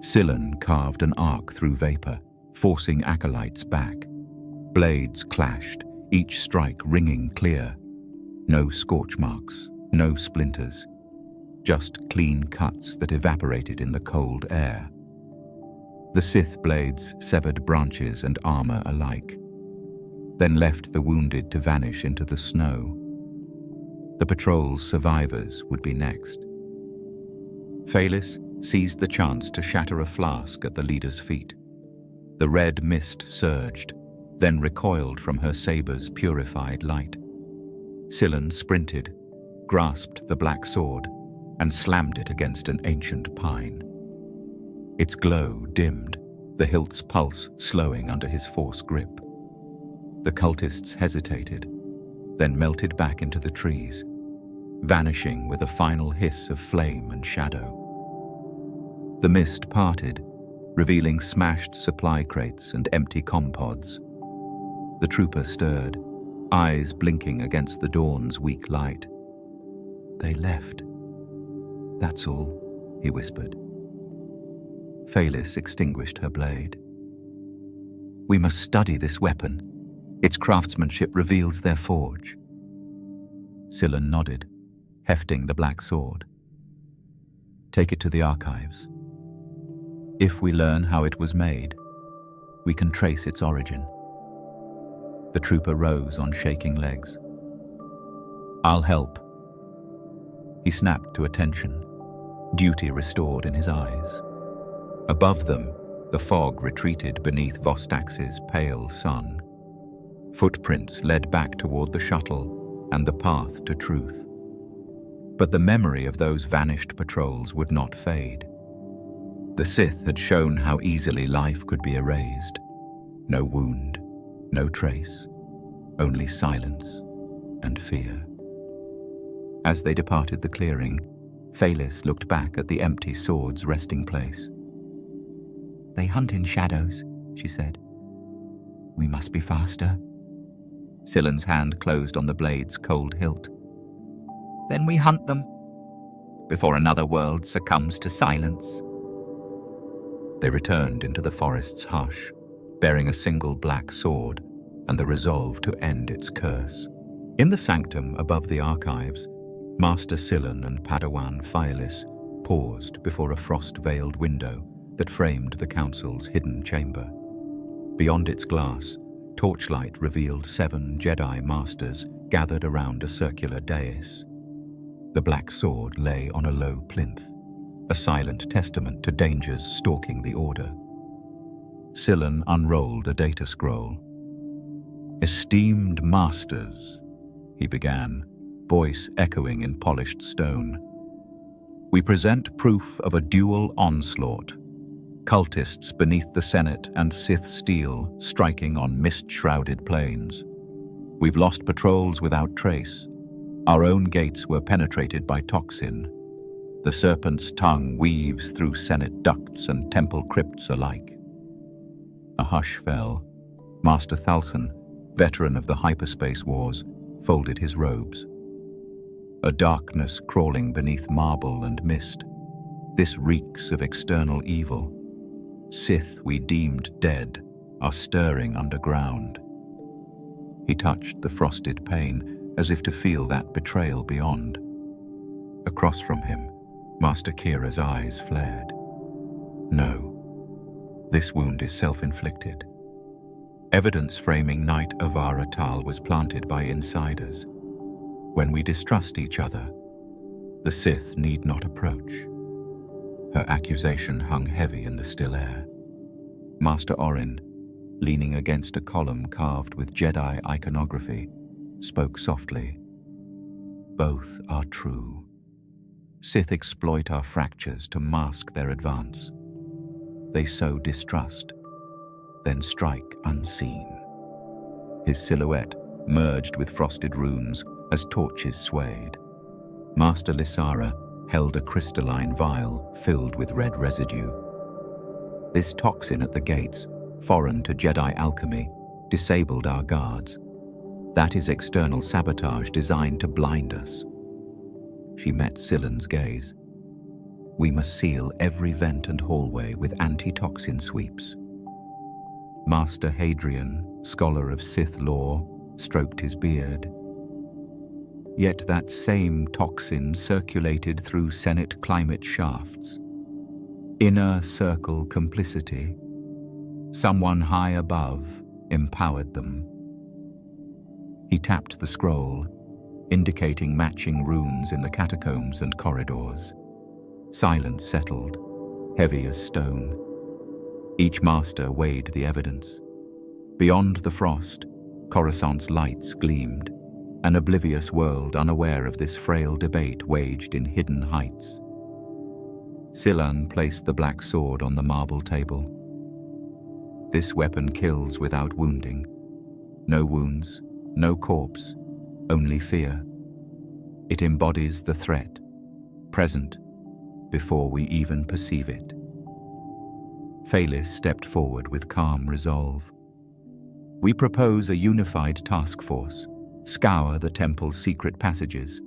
Silan carved an arc through vapor, forcing acolytes back. Blades clashed, each strike ringing clear. No scorch marks, no splinters, just clean cuts that evaporated in the cold air. The Sith blades severed branches and armor alike, then left the wounded to vanish into the snow. The patrol's survivors would be next. Phalis seized the chance to shatter a flask at the leader's feet. The red mist surged, then recoiled from her saber's purified light. Silan sprinted, grasped the black sword, and slammed it against an ancient pine. Its glow dimmed, the hilt's pulse slowing under his force grip. The cultists hesitated, then melted back into the trees, vanishing with a final hiss of flame and shadow. The mist parted, revealing smashed supply crates and empty compods. The trooper stirred, eyes blinking against the dawn's weak light. "They left. That's all," he whispered. Phalis extinguished her blade. "We must study this weapon. Its craftsmanship reveals their forge." Silan nodded, hefting the black sword. "Take it to the archives. If we learn how it was made, we can trace its origin." The trooper rose on shaking legs. "I'll help." He snapped to attention, duty restored in his eyes. Above them, the fog retreated beneath Vostax's pale sun. Footprints led back toward the shuttle and the path to truth. But the memory of those vanished patrols would not fade. The Sith had shown how easily life could be erased. No wound, no trace, only silence and fear. As they departed the clearing, Phalis looked back at the empty sword's resting place. "They hunt in shadows," she said. "We must be faster." Scylan's hand closed on the blade's cold hilt. "Then we hunt them, before another world succumbs to silence." They returned into the forest's hush, bearing a single black sword and the resolve to end its curse. In the sanctum above the archives, Master Scylan and Padawan Plagueis paused before a frost-veiled window that framed the council's hidden chamber. Beyond its glass, torchlight revealed 7 Jedi masters gathered around a circular dais. The black sword lay on a low plinth, a silent testament to dangers stalking the Order. Scylan unrolled a data scroll. "Esteemed masters," he began, voice echoing in polished stone. "We present proof of a dual onslaught. Cultists beneath the Senate and Sith steel striking on mist-shrouded plains. We've lost patrols without trace. Our own gates were penetrated by toxin. The Serpent's tongue weaves through Senate ducts and temple crypts alike." A hush fell. Master Thalson, veteran of the hyperspace wars, folded his robes. A darkness crawling beneath marble and mist. This reeks of external evil. Sith we deemed dead are stirring underground. He touched the frosted pane as if to feel that betrayal beyond. Across from him, Master Kira's eyes flared. "No, this wound is self-inflicted. Evidence framing Knight Avara Tal was planted by insiders. When we distrust each other, the Sith need not approach." Her accusation hung heavy in the still air. Master Orin, leaning against a column carved with Jedi iconography, spoke softly. "Both are true. Sith exploit our fractures to mask their advance. They sow distrust, then strike unseen." His silhouette merged with frosted runes as torches swayed. Master Lysara held a crystalline vial filled with red residue. This toxin at the gates, foreign to Jedi alchemy, disabled our guards. That is external sabotage designed to blind us. She met Scylan's gaze. "We must seal every vent and hallway with anti-toxin sweeps." Master Hadrian, scholar of Sith lore, stroked his beard. Yet that same toxin circulated through Senate climate shafts. Inner circle complicity. Someone high above empowered them. He tapped the scroll, indicating matching runes in the catacombs and corridors. Silence settled, heavy as stone. Each master weighed the evidence. Beyond the frost, Coruscant's lights gleamed, an oblivious world unaware of this frail debate waged in hidden heights. Scylan placed the black sword on the marble table. "This weapon kills without wounding. No wounds, no corpse, only fear. It embodies the threat, present, before we even perceive it." Plagueis stepped forward with calm resolve. "We propose a unified task force. Scour the temple's secret passages,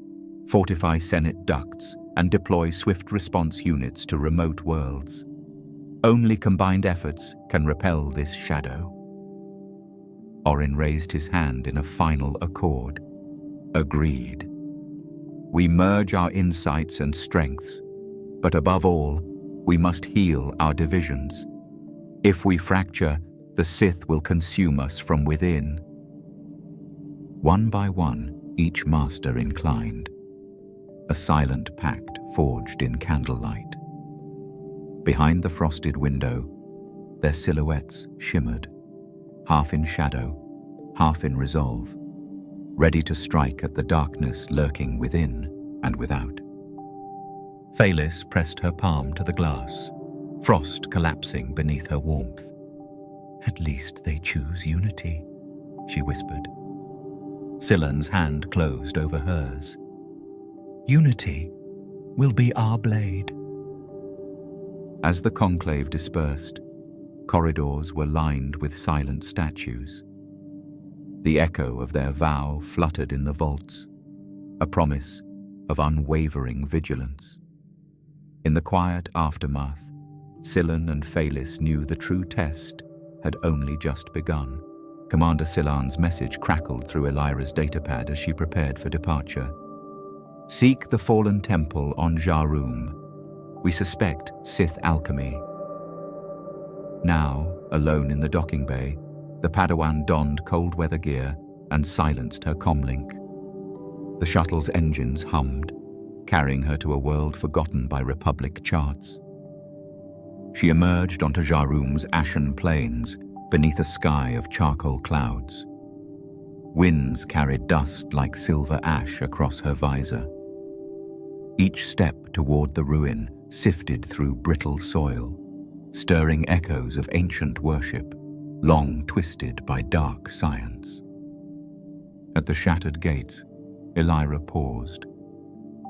fortify Senate ducts, and deploy swift response units to remote worlds. Only combined efforts can repel this shadow." Orin raised his hand in a final accord. "Agreed. We merge our insights and strengths, but above all, we must heal our divisions. If we fracture, the Sith will consume us from within." One by one, each master inclined. A silent pact forged in candlelight. Behind the frosted window, their silhouettes shimmered, half in shadow, half in resolve, ready to strike at the darkness lurking within and without. Plagueis pressed her palm to the glass, frost collapsing beneath her warmth. "At least they choose unity," she whispered. Scylan's hand closed over hers. "Unity will be our blade." As the conclave dispersed, Corridors were lined with silent statues. The echo of their vow fluttered in the vaults, a promise of unwavering vigilance. In the quiet aftermath, Silan and Phalis knew the true test had only just begun. Commander Silan's message crackled through Elira's datapad as she prepared for departure. "Seek the fallen temple on Jarum. We suspect Sith alchemy." Now, alone in the docking bay, the Padawan donned cold weather gear and silenced her comlink. The shuttle's engines hummed, carrying her to a world forgotten by Republic charts. She emerged onto Jarum's ashen plains beneath a sky of charcoal clouds. Winds carried dust like silver ash across her visor. Each step toward the ruin sifted through brittle soil, stirring echoes of ancient worship, long twisted by dark science. At the shattered gates, Elira paused.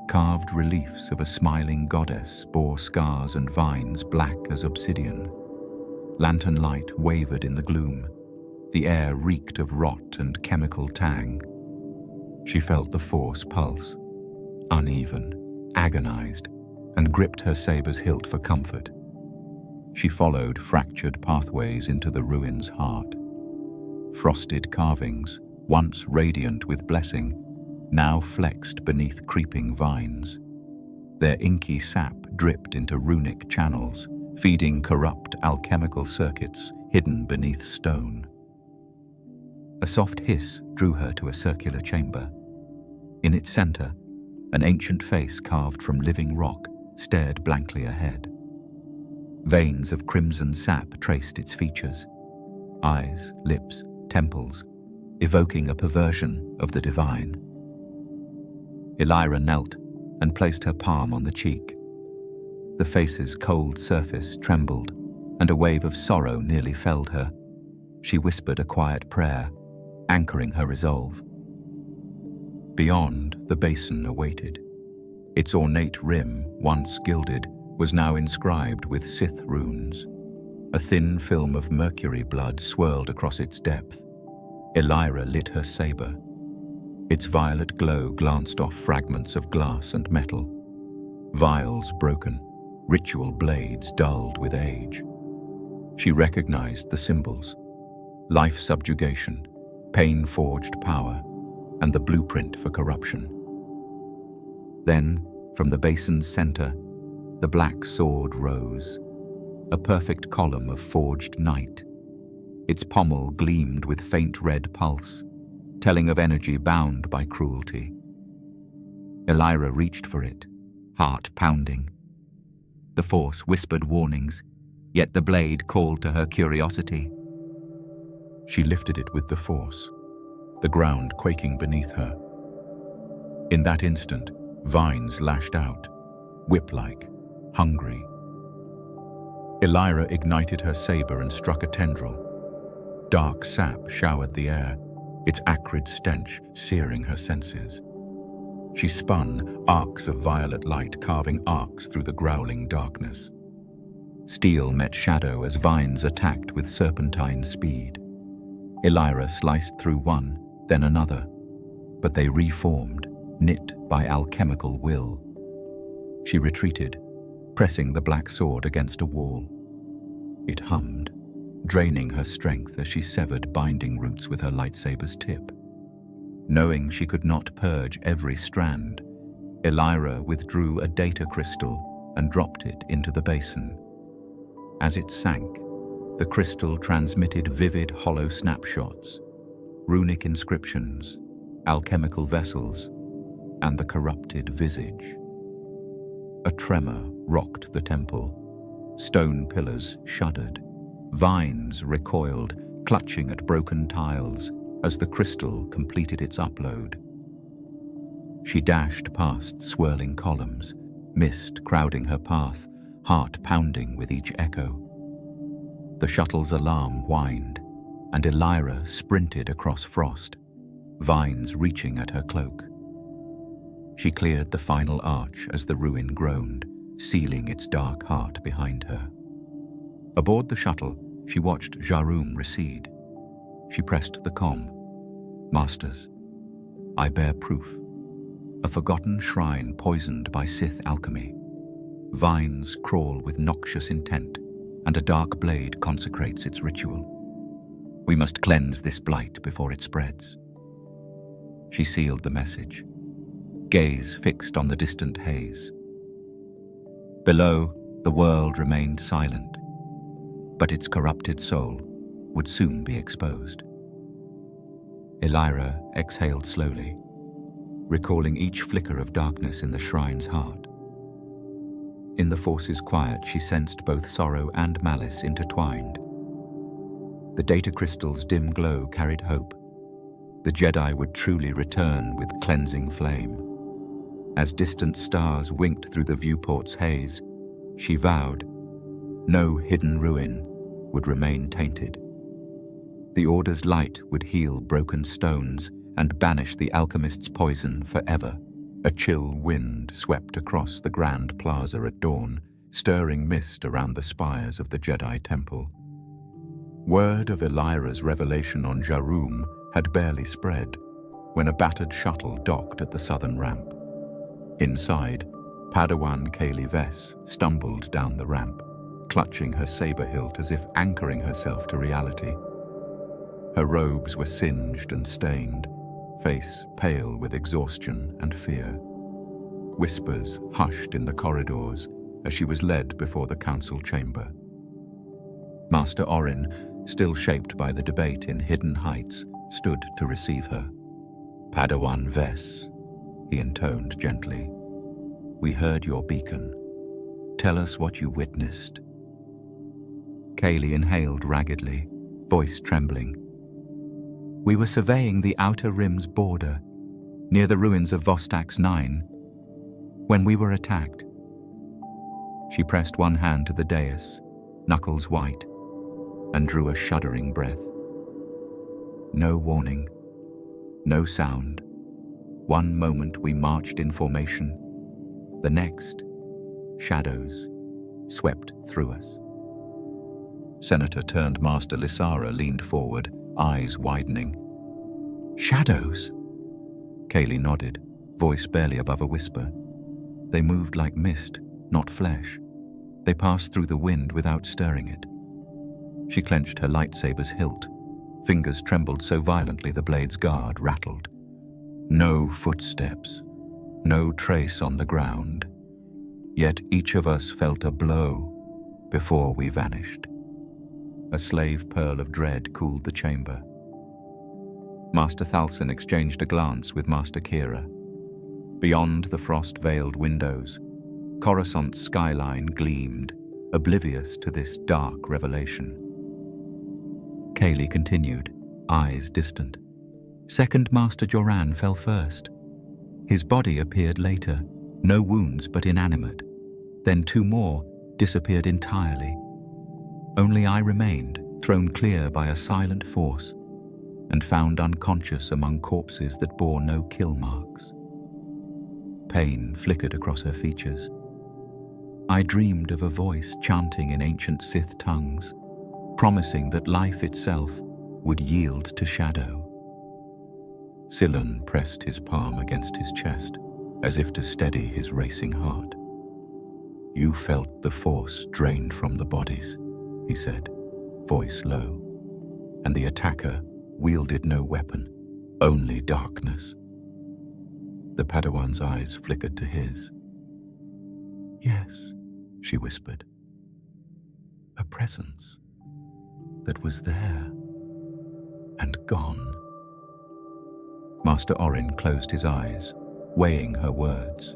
Carved reliefs of a smiling goddess bore scars and vines black as obsidian. Lantern light wavered in the gloom. The air reeked of rot and chemical tang. She felt the force pulse, uneven, agonized, and gripped her saber's hilt for comfort. She followed fractured pathways into the ruin's heart. Frosted carvings, once radiant with blessing, now flexed beneath creeping vines. Their inky sap dripped into runic channels, feeding corrupt alchemical circuits hidden beneath stone. A soft hiss drew her to a circular chamber. In its center, an ancient face carved from living rock stared blankly ahead. Veins of crimson sap traced its features, eyes, lips, temples, evoking a perversion of the divine. Elira knelt and placed her palm on the cheek. The face's cold surface trembled, and a wave of sorrow nearly felled her. She whispered a quiet prayer, anchoring her resolve. Beyond, the basin awaited. Its ornate rim, once gilded, was now inscribed with Sith runes. A thin film of mercury blood swirled across its depth. Elira lit her saber. Its violet glow glanced off fragments of glass and metal. Vials broken, ritual blades dulled with age. She recognized the symbols: life subjugation, pain-forged power, and the blueprint for corruption. Then, from the basin's center, the black sword rose, a perfect column of forged night. Its pommel gleamed with faint red pulse, telling of energy bound by cruelty. Elira reached for it, heart pounding. The Force whispered warnings, yet the blade called to her curiosity. She lifted it with the Force, the ground quaking beneath her. In that instant, vines lashed out, whip-like, hungry. Elira ignited her saber and struck a tendril. Dark sap showered the air, its acrid stench searing her senses. She spun, arcs of violet light carving arcs through the growling darkness. Steel met shadow as vines attacked with serpentine speed. Elira sliced through one, then another, but they reformed, knit by alchemical will. She retreated, pressing the black sword against a wall. It hummed, draining her strength as she severed binding roots with her lightsaber's tip. Knowing she could not purge every strand, Elira withdrew a data crystal and dropped it into the basin. As it sank, the crystal transmitted vivid hollow snapshots, runic inscriptions, alchemical vessels, and the corrupted visage. A tremor rocked the temple. Stone pillars shuddered. Vines recoiled, clutching at broken tiles as the crystal completed its upload. She dashed past swirling columns, mist crowding her path, heart pounding with each echo. The shuttle's alarm whined, and Elira sprinted across frost, vines reaching at her cloak. She cleared the final arch as the ruin groaned, sealing its dark heart behind her. Aboard the shuttle, She watched Jarum recede. She pressed the comm. Masters, I bear proof. A forgotten shrine poisoned by Sith alchemy. Vines crawl with noxious intent, and a dark blade consecrates its ritual. We must cleanse this blight before it spreads. She sealed the message, gaze fixed on the distant haze. Below, the world remained silent, but its corrupted soul would soon be exposed. Elira exhaled slowly, recalling each flicker of darkness in the shrine's heart. In the Force's quiet, she sensed both sorrow and malice intertwined. The data crystal's dim glow carried hope. The Jedi would truly return with cleansing flame. As distant stars winked through the viewport's haze, she vowed no hidden ruin would remain tainted. The Order's light would heal broken stones and banish the alchemist's poison forever. A chill wind swept across the grand plaza at dawn, stirring mist around the spires of the Jedi Temple. Word of Elira's revelation on Jarum had barely spread when a battered shuttle docked at the southern ramp. Inside, Padawan Kaylee Vess stumbled down the ramp, clutching her saber hilt as if anchoring herself to reality. Her robes were singed and stained, face pale with exhaustion and fear. Whispers hushed in the corridors as she was led before the council chamber. Master Orin, still shaped by the debate in hidden heights, stood to receive her. Padawan Vess, he intoned gently. We heard your beacon. Tell us what you witnessed. Kaylee inhaled raggedly, voice trembling. We were surveying the Outer Rim's border, near the ruins of Vostax 9, when we were attacked. She pressed one hand to the dais, knuckles white, and drew a shuddering breath. No warning, no sound. One moment we marched in formation. The next, shadows swept through us. Senator turned Master Lysara leaned forward, eyes widening. Shadows? Kaylee nodded, voice barely above a whisper. They moved like mist, not flesh. They passed through the wind without stirring it. She clenched her lightsaber's hilt. Fingers trembled so violently the blade's guard rattled. No footsteps, no trace on the ground. Yet each of us felt a blow before we vanished. A slave pearl of dread cooled the chamber. Master Thalson exchanged a glance with Master Kira. Beyond the frost-veiled windows, Coruscant's skyline gleamed, oblivious to this dark revelation. Kaylee continued, eyes distant. Second Master Joran fell first. His body appeared later, no wounds but inanimate. Then two more disappeared entirely. Only I remained, thrown clear by a silent force, and found unconscious among corpses that bore no kill marks. Pain flickered across her features. I dreamed of a voice chanting in ancient Sith tongues, promising that life itself would yield to shadow. Sillun pressed his palm against his chest, as if to steady his racing heart. You felt the force drained from the bodies, he said, voice low, and the attacker wielded no weapon, only darkness. The Padawan's eyes flickered to his. Yes, she whispered. A presence that was there and gone. Master Orin closed his eyes, weighing her words.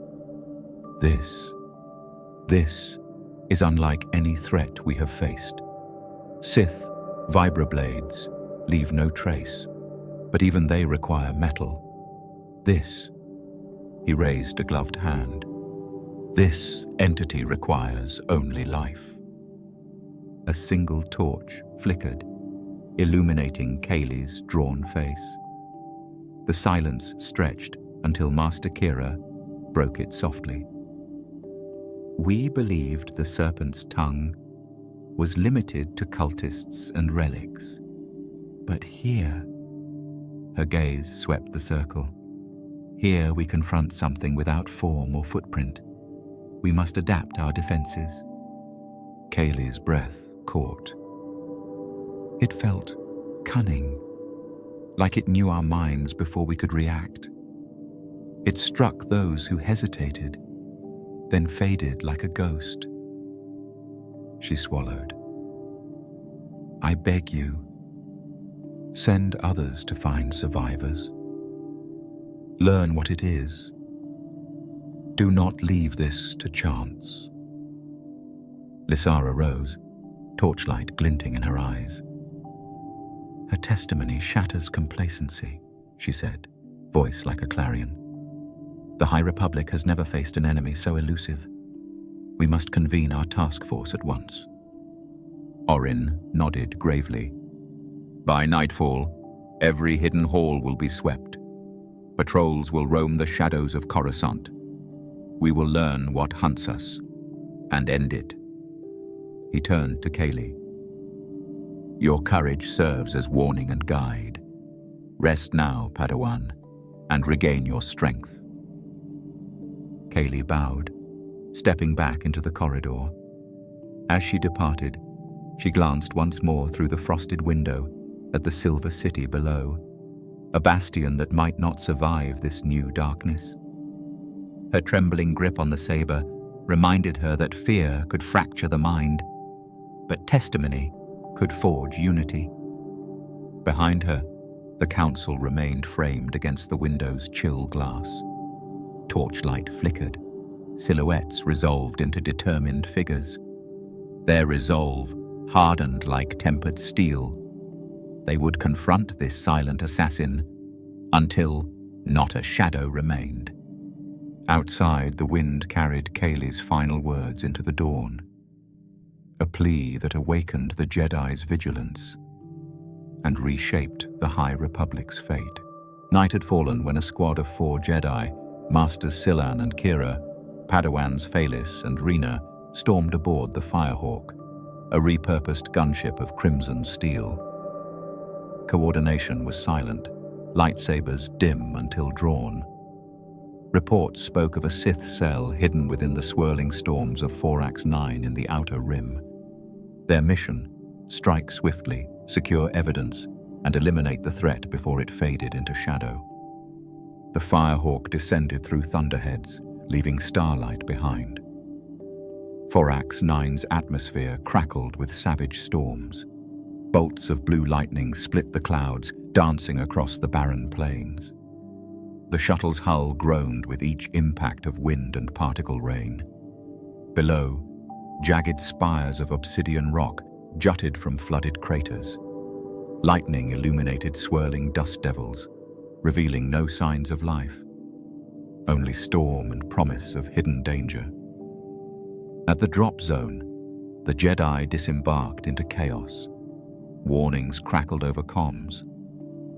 This is unlike any threat we have faced. Sith vibroblades leave no trace, but even they require metal. He raised a gloved hand. This entity requires only life. A single torch flickered, illuminating Kaylee's drawn face. The silence stretched until Master Kira broke it softly. We believed the Serpent's tongue was limited to cultists and relics. But here, her gaze swept the circle. Here we confront something without form or footprint. We must adapt our defenses. Kayleigh's breath caught. It felt cunning, like it knew our minds before we could react. It struck those who hesitated, then faded like a ghost. She swallowed. I beg you, send others to find survivors. Learn what it is. Do not leave this to chance. Lysara rose, torchlight glinting in her eyes. Her testimony shatters complacency, she said, voice like a clarion. The High Republic has never faced an enemy so elusive. We must convene our task force at once. Orin nodded gravely. By nightfall, every hidden hall will be swept. Patrols will roam the shadows of Coruscant. We will learn what hunts us, and end it. He turned to Kayleigh. Your courage serves as warning and guide. Rest now, Padawan, and regain your strength. Kayleigh bowed, stepping back into the corridor. As she departed, she glanced once more through the frosted window at the silver city below, a bastion that might not survive this new darkness. Her trembling grip on the saber reminded her that fear could fracture the mind, but testimony could forge unity. Behind her, the council remained framed against the window's chill glass. Torchlight flickered, silhouettes resolved into determined figures. Their resolve hardened like tempered steel. They would confront this silent assassin until not a shadow remained. Outside, the wind carried Kayleigh's final words into the dawn, a plea that awakened the Jedi's vigilance and reshaped the High Republic's fate. Night had fallen when a squad of 4 Jedi, Masters Silan and Kira, Padawans Phalis and Rena, stormed aboard the Firehawk, a repurposed gunship of crimson steel. Coordination was silent, lightsabers dim until drawn. Reports spoke of a Sith cell hidden within the swirling storms of Forax 9 in the outer rim. Their mission: strike swiftly, secure evidence, and eliminate the threat before it faded into shadow. The Firehawk descended through thunderheads, leaving starlight behind. Forax 9's atmosphere crackled with savage storms. Bolts of blue lightning split the clouds, dancing across the barren plains. The shuttle's hull groaned with each impact of wind and particle rain. Below, jagged spires of obsidian rock jutted from flooded craters. Lightning illuminated swirling dust devils, revealing no signs of life, only storm and promise of hidden danger. At the drop zone, the Jedi disembarked into chaos. Warnings crackled over comms.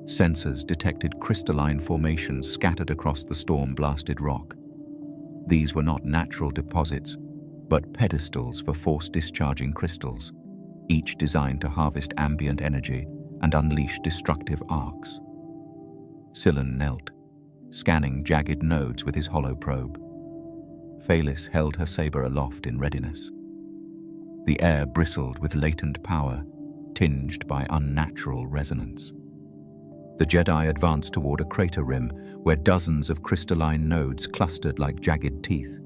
Sensors detected crystalline formations scattered across the storm-blasted rock. These were not natural deposits, but pedestals for force-discharging crystals, each designed to harvest ambient energy and unleash destructive arcs. Silan knelt, scanning jagged nodes with his hollow probe. Phalis held her saber aloft in readiness. The air bristled with latent power, tinged by unnatural resonance. The Jedi advanced toward a crater rim where dozens of crystalline nodes clustered like jagged teeth.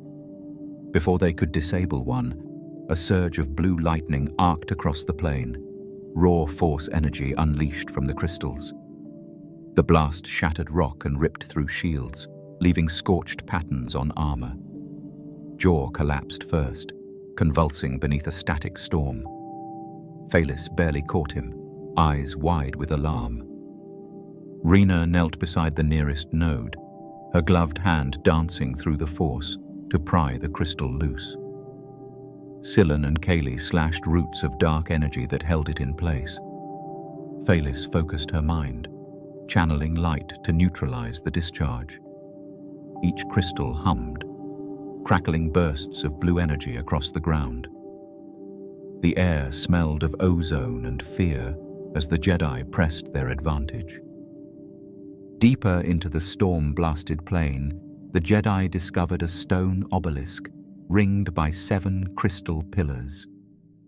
Before they could disable one, a surge of blue lightning arced across the plain, raw force energy unleashed from the crystals. The blast shattered rock and ripped through shields, leaving scorched patterns on armor. Jaw collapsed first, convulsing beneath a static storm. Phalis barely caught him, eyes wide with alarm. Rena knelt beside the nearest node, her gloved hand dancing through the force to pry the crystal loose. Silan and Kayleigh slashed roots of dark energy that held it in place. Phalis focused her mind, channeling light to neutralize the discharge. Each crystal hummed, crackling bursts of blue energy across the ground. The air smelled of ozone and fear as the Jedi pressed their advantage. Deeper into the storm-blasted plain, the Jedi discovered a stone obelisk ringed by 7 crystal pillars.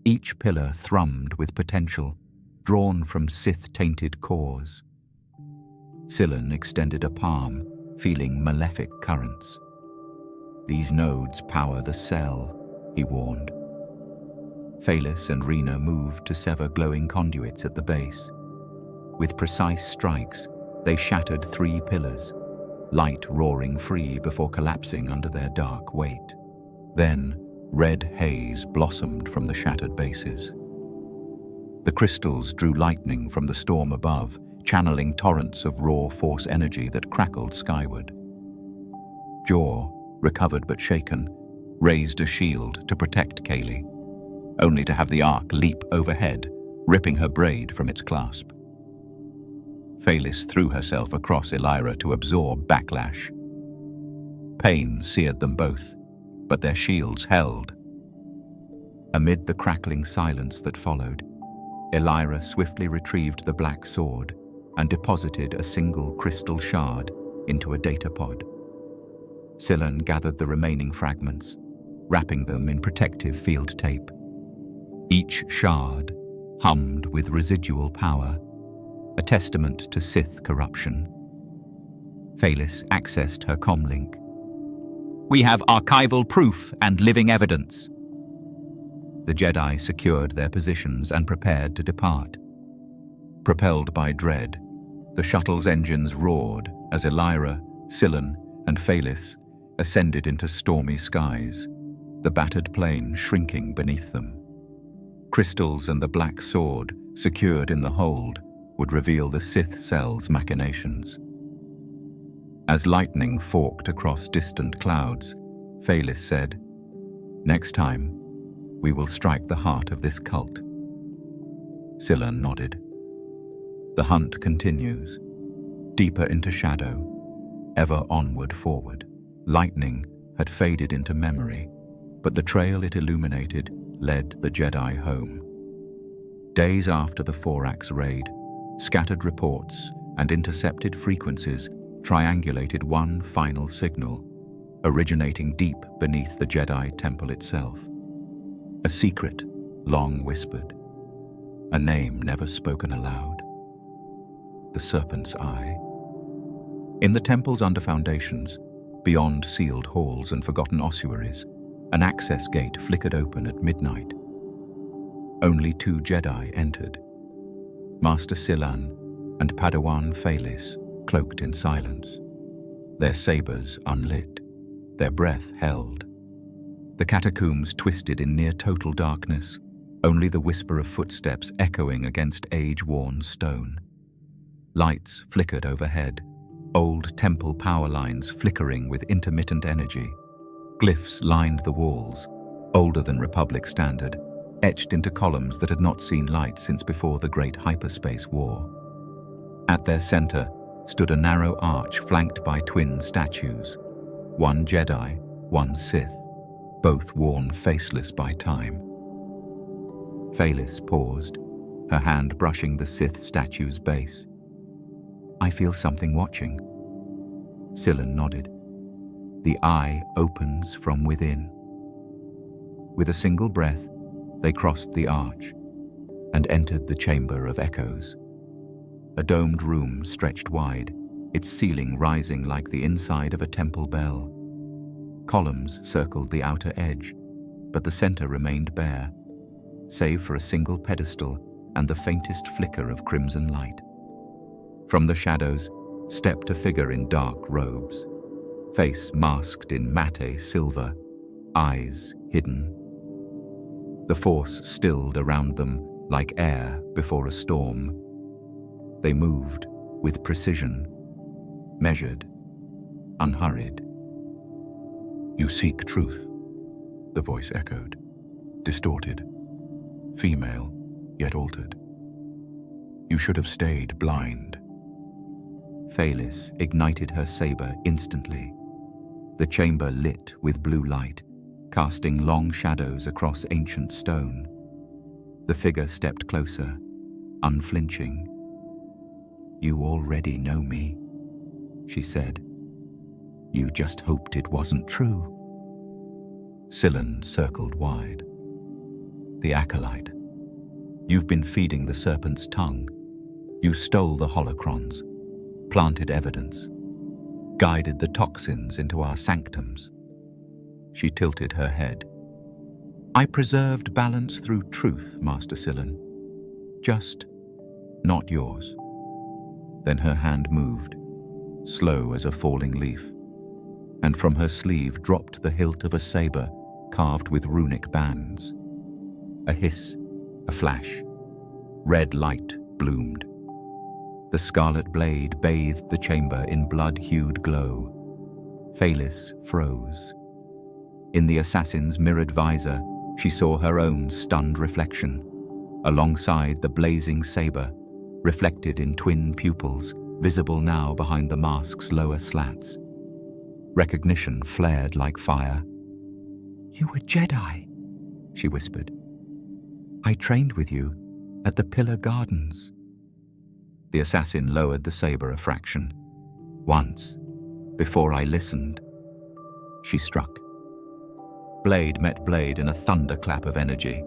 Each pillar thrummed with potential, drawn from Sith-tainted cores. Syllan extended a palm, feeling malefic currents. "These nodes power the cell," he warned. Phalis and Rena moved to sever glowing conduits at the base. With precise strikes, they shattered 3 pillars, light roaring free before collapsing under their dark weight. Then, red haze blossomed from the shattered bases. The crystals drew lightning from the storm above, channeling torrents of raw force energy that crackled skyward. Jaw, recovered but shaken, raised a shield to protect Kaylee, only to have the arc leap overhead, ripping her braid from its clasp. Phalis threw herself across Elira to absorb backlash. Pain seared them both, but their shields held. Amid the crackling silence that followed, Elira swiftly retrieved the black sword and deposited a single crystal shard into a datapod. Syllan gathered the remaining fragments, wrapping them in protective field tape. Each shard hummed with residual power, a testament to Sith corruption. Phalis accessed her comlink. "We have archival proof and living evidence." The Jedi secured their positions and prepared to depart. Propelled by dread, the shuttle's engines roared as Elira, Syllan, and Phalis ascended into stormy skies, the battered plane shrinking beneath them. Crystals and the black sword, secured in the hold, would reveal the Sith cell's machinations. As lightning forked across distant clouds, Phalis said, "Next time, we will strike the heart of this cult." Syllan nodded. The hunt continues, deeper into shadow, ever onward forward. Lightning had faded into memory, but the trail it illuminated led the Jedi home. Days after the Forax raid, scattered reports and intercepted frequencies triangulated one final signal, originating deep beneath the Jedi temple itself. A secret, long whispered. A name never spoken aloud. The Serpent's Eye. In the temple's under foundations, beyond sealed halls and forgotten ossuaries, an access gate flickered open at midnight. Only 2 Jedi entered. Master Syllan and Padawan Phalis, cloaked in silence, their sabers unlit, their breath held. The catacombs twisted in near-total darkness, only the whisper of footsteps echoing against age-worn stone. Lights flickered overhead, old temple power lines flickering with intermittent energy. Glyphs lined the walls, older than Republic standard, etched into columns that had not seen light since before the Great Hyperspace War. At their center stood a narrow arch flanked by twin statues, one Jedi, one Sith, both worn faceless by time. Phalis paused, her hand brushing the Sith statue's base. "I feel something watching." Syllan nodded. The eye opens from within. With a single breath, they crossed the arch and entered the Chamber of Echoes. A domed room stretched wide, its ceiling rising like the inside of a temple bell. Columns circled the outer edge, but the center remained bare, save for a single pedestal and the faintest flicker of crimson light. From the shadows stepped a figure in dark robes, face masked in matte silver, eyes hidden. The force stilled around them like air before a storm. They moved with precision, measured, unhurried. "You seek truth," the voice echoed, distorted, female, yet altered. "You should have stayed blind." Phalis ignited her saber instantly. The chamber lit with blue light, casting long shadows across ancient stone. The figure stepped closer, unflinching. "You already know me," she said. "You just hoped it wasn't true." Scylan circled wide. "The Acolyte. You've been feeding the Serpent's tongue. You stole the holocrons, planted evidence, guided the toxins into our sanctums." She tilted her head. "I preserved balance through truth, Master Scylan. Just not yours." Then her hand moved, slow as a falling leaf, and from her sleeve dropped the hilt of a saber carved with runic bands. A hiss, a flash. Red light bloomed. The scarlet blade bathed the chamber in blood-hued glow. Phalis froze. In the assassin's mirrored visor, she saw her own stunned reflection, alongside the blazing saber, reflected in twin pupils, visible now behind the mask's lower slats. Recognition flared like fire. "You were Jedi," she whispered. "I trained with you at the Pillar Gardens." The assassin lowered the saber a fraction. "Once, before I listened." She struck. Blade met blade in a thunderclap of energy.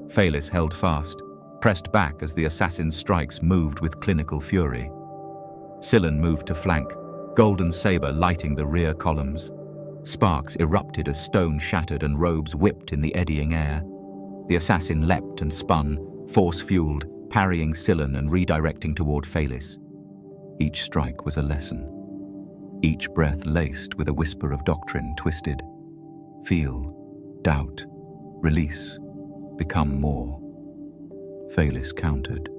Phalis held fast, pressed back as the assassin's strikes moved with clinical fury. Scylan moved to flank, golden saber lighting the rear columns. Sparks erupted as stone shattered and robes whipped in the eddying air. The assassin leapt and spun, force-fueled, parrying Scylan and redirecting toward Phalis. Each strike was a lesson. Each breath laced with a whisper of doctrine twisted. Feel, doubt, release, become more. Phalis countered.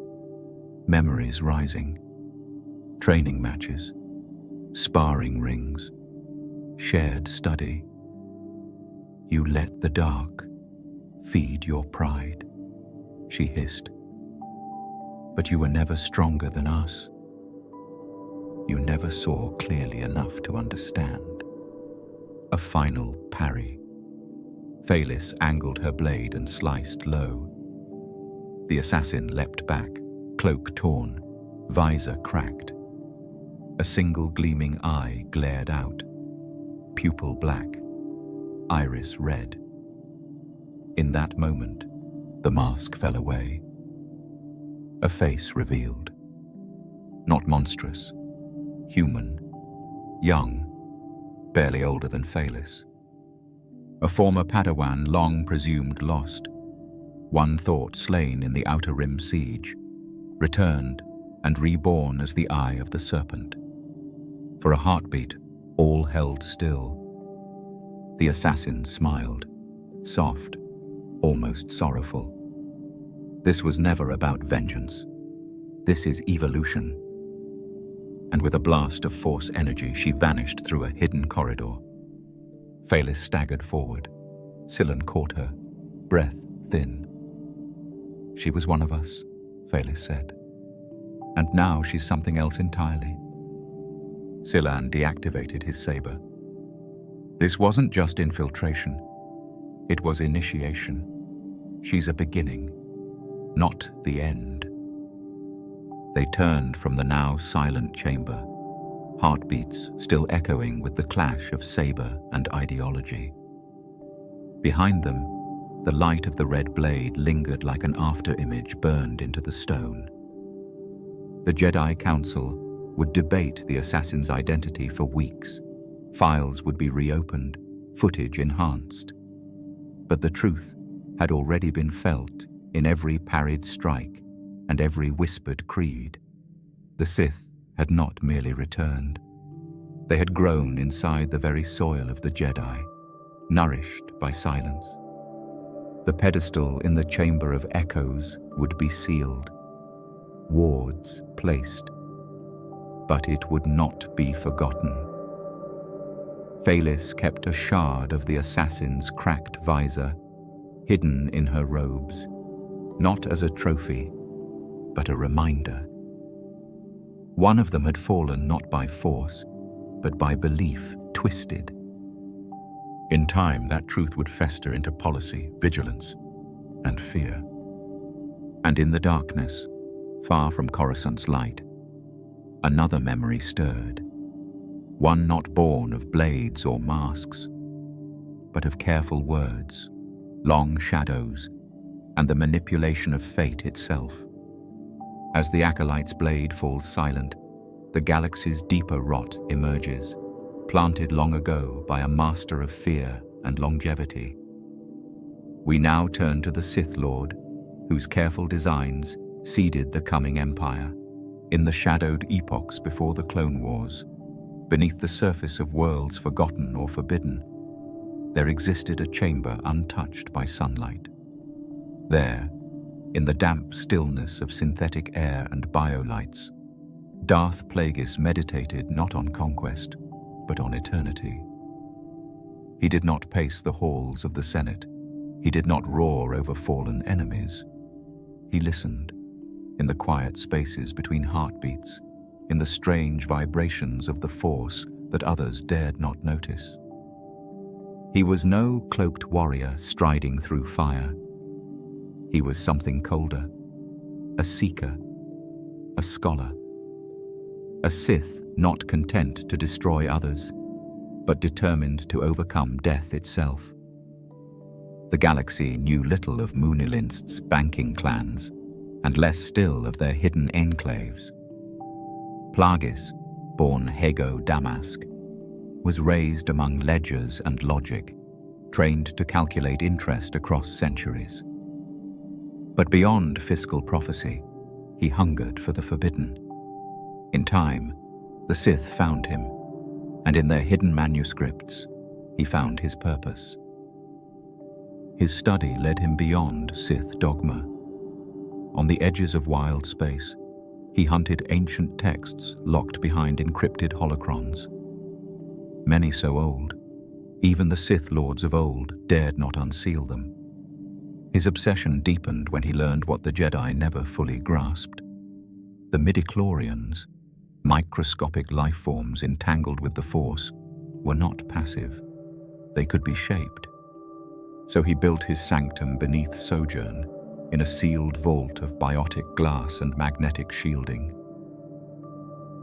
Memories rising. Training matches. Sparring rings. Shared study. "You let the dark feed your pride," she hissed. "But you were never stronger than us. You never saw clearly enough to understand." A final parry. Phalis angled her blade and sliced low. The assassin leapt back, cloak torn, visor cracked. A single gleaming eye glared out, pupil black, iris red. In that moment, the mask fell away. A face revealed. Not monstrous, human, young, barely older than Phalis. A former Padawan long presumed lost. One thought slain in the Outer Rim siege, returned and reborn as the eye of the Serpent. For a heartbeat, all held still. The assassin smiled, soft, almost sorrowful. "This was never about vengeance. This is evolution." And with a blast of force energy, she vanished through a hidden corridor. Phalis staggered forward. Scylan caught her, breath thin. "She was one of us," Phalis said. "And now she's something else entirely." Scylan deactivated his saber. "This wasn't just infiltration. It was initiation. She's a beginning, not the end." They turned from the now silent chamber, heartbeats still echoing with the clash of saber and ideology. Behind them, the light of the red blade lingered like an after-image burned into the stone. The Jedi Council would debate the assassin's identity for weeks. Files would be reopened, footage enhanced. But the truth had already been felt in every parried strike and every whispered creed. The Sith had not merely returned. They had grown inside the very soil of the Jedi, nourished by silence. The pedestal in the Chamber of Echoes would be sealed, wards placed, but it would not be forgotten. Phalis kept a shard of the assassin's cracked visor, hidden in her robes, not as a trophy, but a reminder. One of them had fallen not by force, but by belief twisted. In time, that truth would fester into policy, vigilance, and fear. And in the darkness, far from Coruscant's light, another memory stirred, one not born of blades or masks, but of careful words, long shadows, and the manipulation of fate itself. As the Acolyte's blade falls silent, the galaxy's deeper rot emerges, planted long ago by a master of fear and longevity. We now turn to the Sith Lord, whose careful designs seeded the coming empire. In the shadowed epochs before the Clone Wars, beneath the surface of worlds forgotten or forbidden, there existed a chamber untouched by sunlight. There, in the damp stillness of synthetic air and biolights, Darth Plagueis meditated not on conquest, but on eternity. He did not pace the halls of the Senate. He did not roar over fallen enemies. He listened, in the quiet spaces between heartbeats, in the strange vibrations of the Force that others dared not notice. He was no cloaked warrior striding through fire. He was something colder, a seeker, a scholar, a Sith not content to destroy others, but determined to overcome death itself. The galaxy knew little of Moonilinst's banking clans, and less still of their hidden enclaves. Plagueis, born Hego Damask, was raised among ledgers and logic, trained to calculate interest across centuries. But beyond fiscal prophecy, he hungered for the forbidden. In time, the Sith found him, and in their hidden manuscripts, he found his purpose. His study led him beyond Sith dogma. On the edges of wild space, he hunted ancient texts locked behind encrypted holocrons. Many so old, even the Sith Lords of old dared not unseal them. His obsession deepened when he learned what the Jedi never fully grasped. The midichlorians, microscopic life forms entangled with the Force, were not passive. They could be shaped. So he built his sanctum beneath Sojourn, in a sealed vault of biotic glass and magnetic shielding.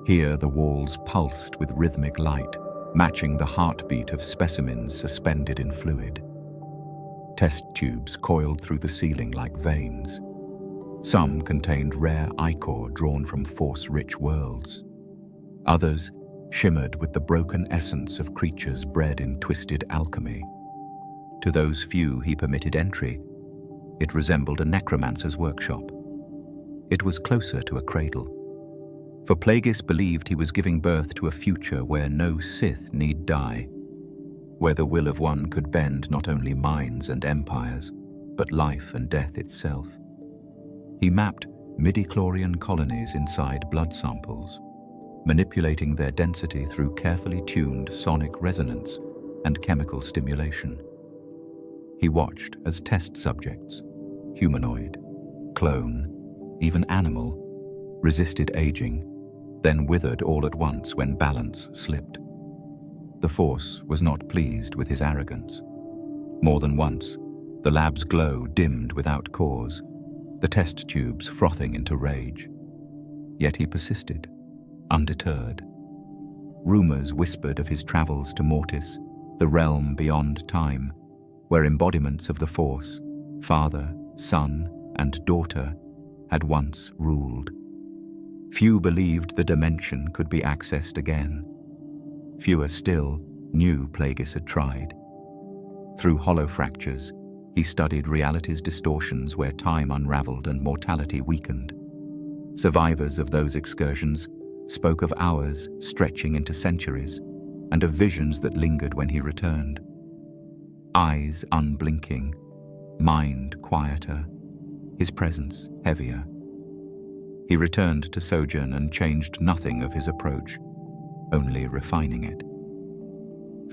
Here the walls pulsed with rhythmic light, matching the heartbeat of specimens suspended in fluid. Test tubes coiled through the ceiling like veins. Some contained rare ichor drawn from Force-rich worlds. Others shimmered with the broken essence of creatures bred in twisted alchemy. To those few he permitted entry, it resembled a necromancer's workshop. It was closer to a cradle. For Plagueis believed he was giving birth to a future where no Sith need die, where the will of one could bend not only minds and empires, but life and death itself. He mapped midichlorian colonies inside blood samples, manipulating their density through carefully tuned sonic resonance and chemical stimulation. He watched as test subjects, humanoid, clone, even animal, resisted aging, then withered all at once when balance slipped. The Force was not pleased with his arrogance. More than once, the lab's glow dimmed without cause, the test tubes frothing into rage. Yet he persisted, undeterred. Rumors whispered of his travels to Mortis, the realm beyond time, where embodiments of the Force, father, son, and daughter, had once ruled. Few believed the dimension could be accessed again. Fewer still knew Plagueis had tried. Through hollow fractures, he studied reality's distortions where time unraveled and mortality weakened. Survivors of those excursions spoke of hours stretching into centuries and of visions that lingered when he returned. Eyes unblinking, mind quieter, his presence heavier. He returned to Sojourn and changed nothing of his approach, only refining it.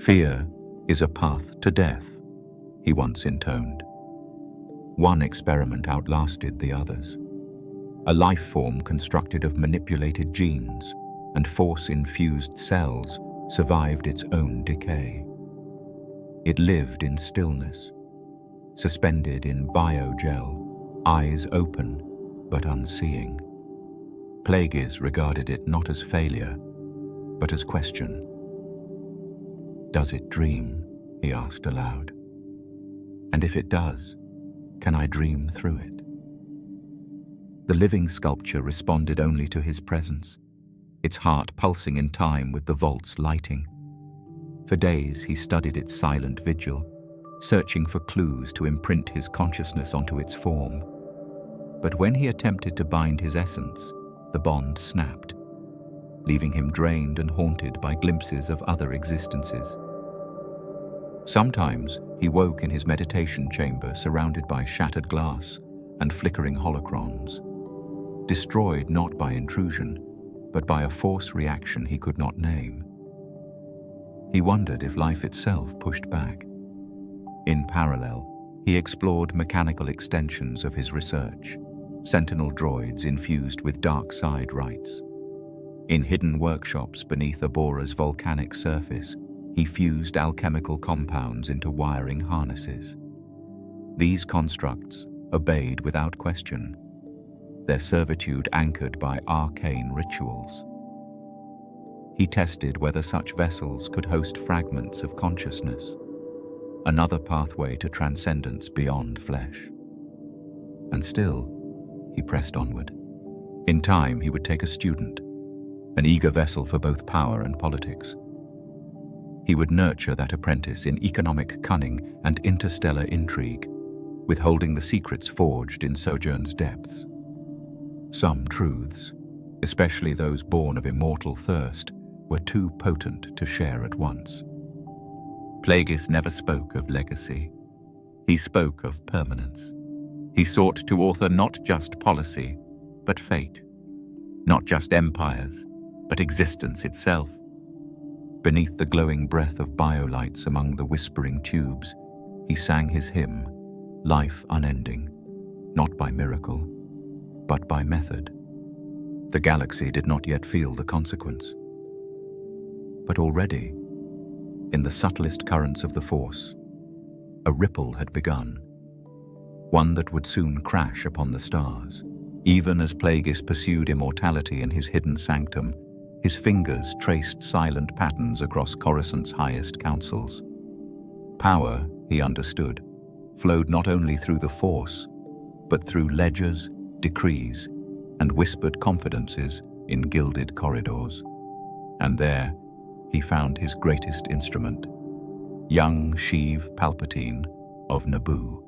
Fear is a path to death, he once intoned. One experiment outlasted the others. A life form constructed of manipulated genes and Force-infused cells survived its own decay. It lived in stillness, suspended in biogel, eyes open, but unseeing. Plagueis regarded it not as failure, but as question. "Does it dream?" he asked aloud. "And if it does, can I dream through it?" The living sculpture responded only to his presence, its heart pulsing in time with the vault's lighting. For days he studied its silent vigil, searching for clues to imprint his consciousness onto its form. But when he attempted to bind his essence, the bond snapped, leaving him drained and haunted by glimpses of other existences. Sometimes he woke in his meditation chamber surrounded by shattered glass and flickering holocrons, destroyed not by intrusion, but by a force reaction he could not name. He wondered if life itself pushed back. In parallel, he explored mechanical extensions of his research, sentinel droids infused with dark side rites. In hidden workshops beneath Abora's volcanic surface, he fused alchemical compounds into wiring harnesses. These constructs obeyed without question, their servitude anchored by arcane rituals. He tested whether such vessels could host fragments of consciousness, another pathway to transcendence beyond flesh. And still, he pressed onward. In time, he would take a student, an eager vessel for both power and politics. He would nurture that apprentice in economic cunning and interstellar intrigue, withholding the secrets forged in Sojourn's depths. Some truths, especially those born of immortal thirst, were too potent to share at once. Plagueis never spoke of legacy. He spoke of permanence. He sought to author not just policy, but fate. Not just empires, but existence itself. Beneath the glowing breath of biolights among the whispering tubes, he sang his hymn, life unending, not by miracle, but by method. The galaxy did not yet feel the consequence. But already, in the subtlest currents of the Force, a ripple had begun, one that would soon crash upon the stars. Even as Plagueis pursued immortality in his hidden sanctum, his fingers traced silent patterns across Coruscant's highest councils. Power, he understood, flowed not only through the Force, but through ledgers, decrees, and whispered confidences in gilded corridors. And there, he found his greatest instrument, young Sheev Palpatine of Naboo.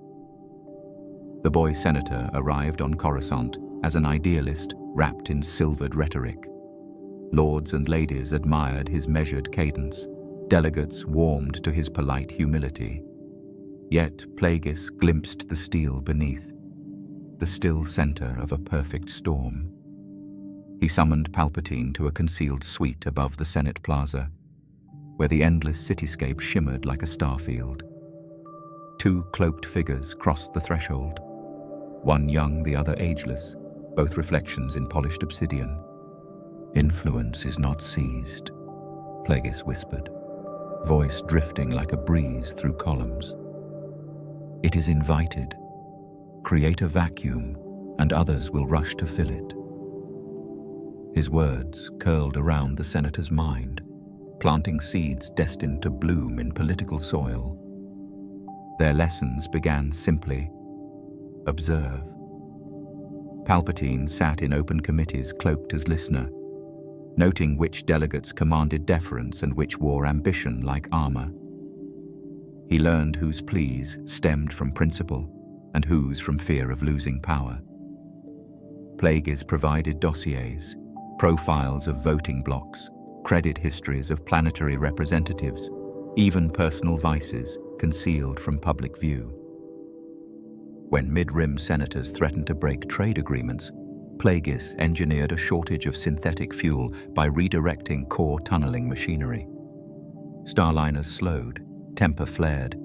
The boy senator arrived on Coruscant as an idealist wrapped in silvered rhetoric. Lords and ladies admired his measured cadence. Delegates warmed to his polite humility. Yet Plagueis glimpsed the steel beneath, the still center of a perfect storm. He summoned Palpatine to a concealed suite above the Senate Plaza, where the endless cityscape shimmered like a starfield. Two cloaked figures crossed the threshold, one young, the other ageless, both reflections in polished obsidian. "Influence is not seized," Plagueis whispered, voice drifting like a breeze through columns. "It is invited. Create a vacuum, and others will rush to fill it." His words curled around the senator's mind, planting seeds destined to bloom in political soil. Their lessons began simply: observe. Palpatine sat in open committees cloaked as listener, noting which delegates commanded deference and which wore ambition like armor. He learned whose pleas stemmed from principle and whose from fear of losing power. Plagueis provided dossiers, profiles of voting blocks, credit histories of planetary representatives, even personal vices concealed from public view. When mid-rim senators threatened to break trade agreements, Plagueis engineered a shortage of synthetic fuel by redirecting core tunneling machinery. Starliners slowed, temper flared,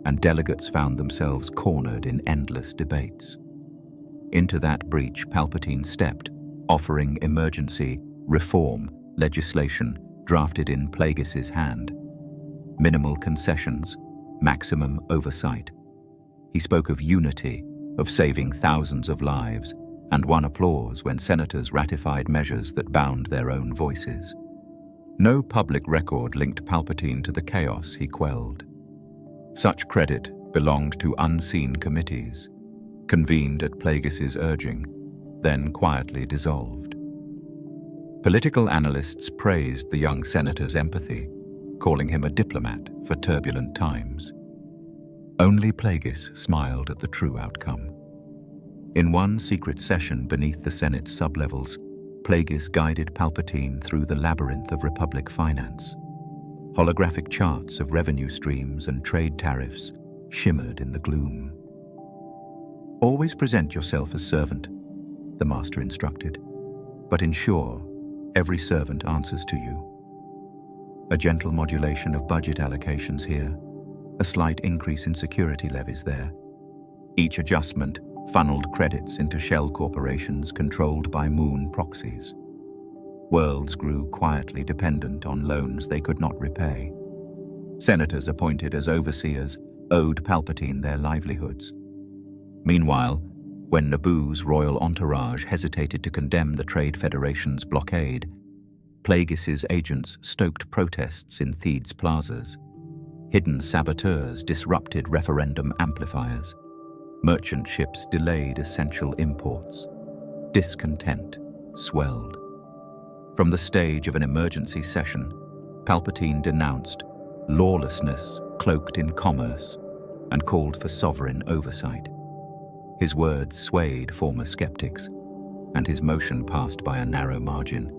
and delegates found themselves cornered in endless debates. Into that breach Palpatine stepped, offering emergency reform legislation drafted in Plagueis's hand. Minimal concessions, maximum oversight. He spoke of unity, of saving thousands of lives, and won applause when senators ratified measures that bound their own voices. No public record linked Palpatine to the chaos he quelled. Such credit belonged to unseen committees, convened at Plagueis's urging, then quietly dissolved. Political analysts praised the young senator's empathy, calling him a diplomat for turbulent times. Only Plagueis smiled at the true outcome. In one secret session beneath the Senate's sublevels, Plagueis guided Palpatine through the labyrinth of Republic finance. Holographic charts of revenue streams and trade tariffs shimmered in the gloom. Always present yourself as servant, the master instructed, but ensure every servant answers to you. A gentle modulation of budget allocations here, a slight increase in security levies there. Each adjustment funneled credits into shell corporations controlled by moon proxies. Worlds grew quietly dependent on loans they could not repay. Senators appointed as overseers owed Palpatine their livelihoods. Meanwhile, when Naboo's royal entourage hesitated to condemn the Trade Federation's blockade, Plagueis's agents stoked protests in Theed's plazas. Hidden saboteurs disrupted referendum amplifiers. Merchant ships delayed essential imports. Discontent swelled. From the stage of an emergency session, Palpatine denounced lawlessness cloaked in commerce and called for sovereign oversight. His words swayed former skeptics, and his motion passed by a narrow margin,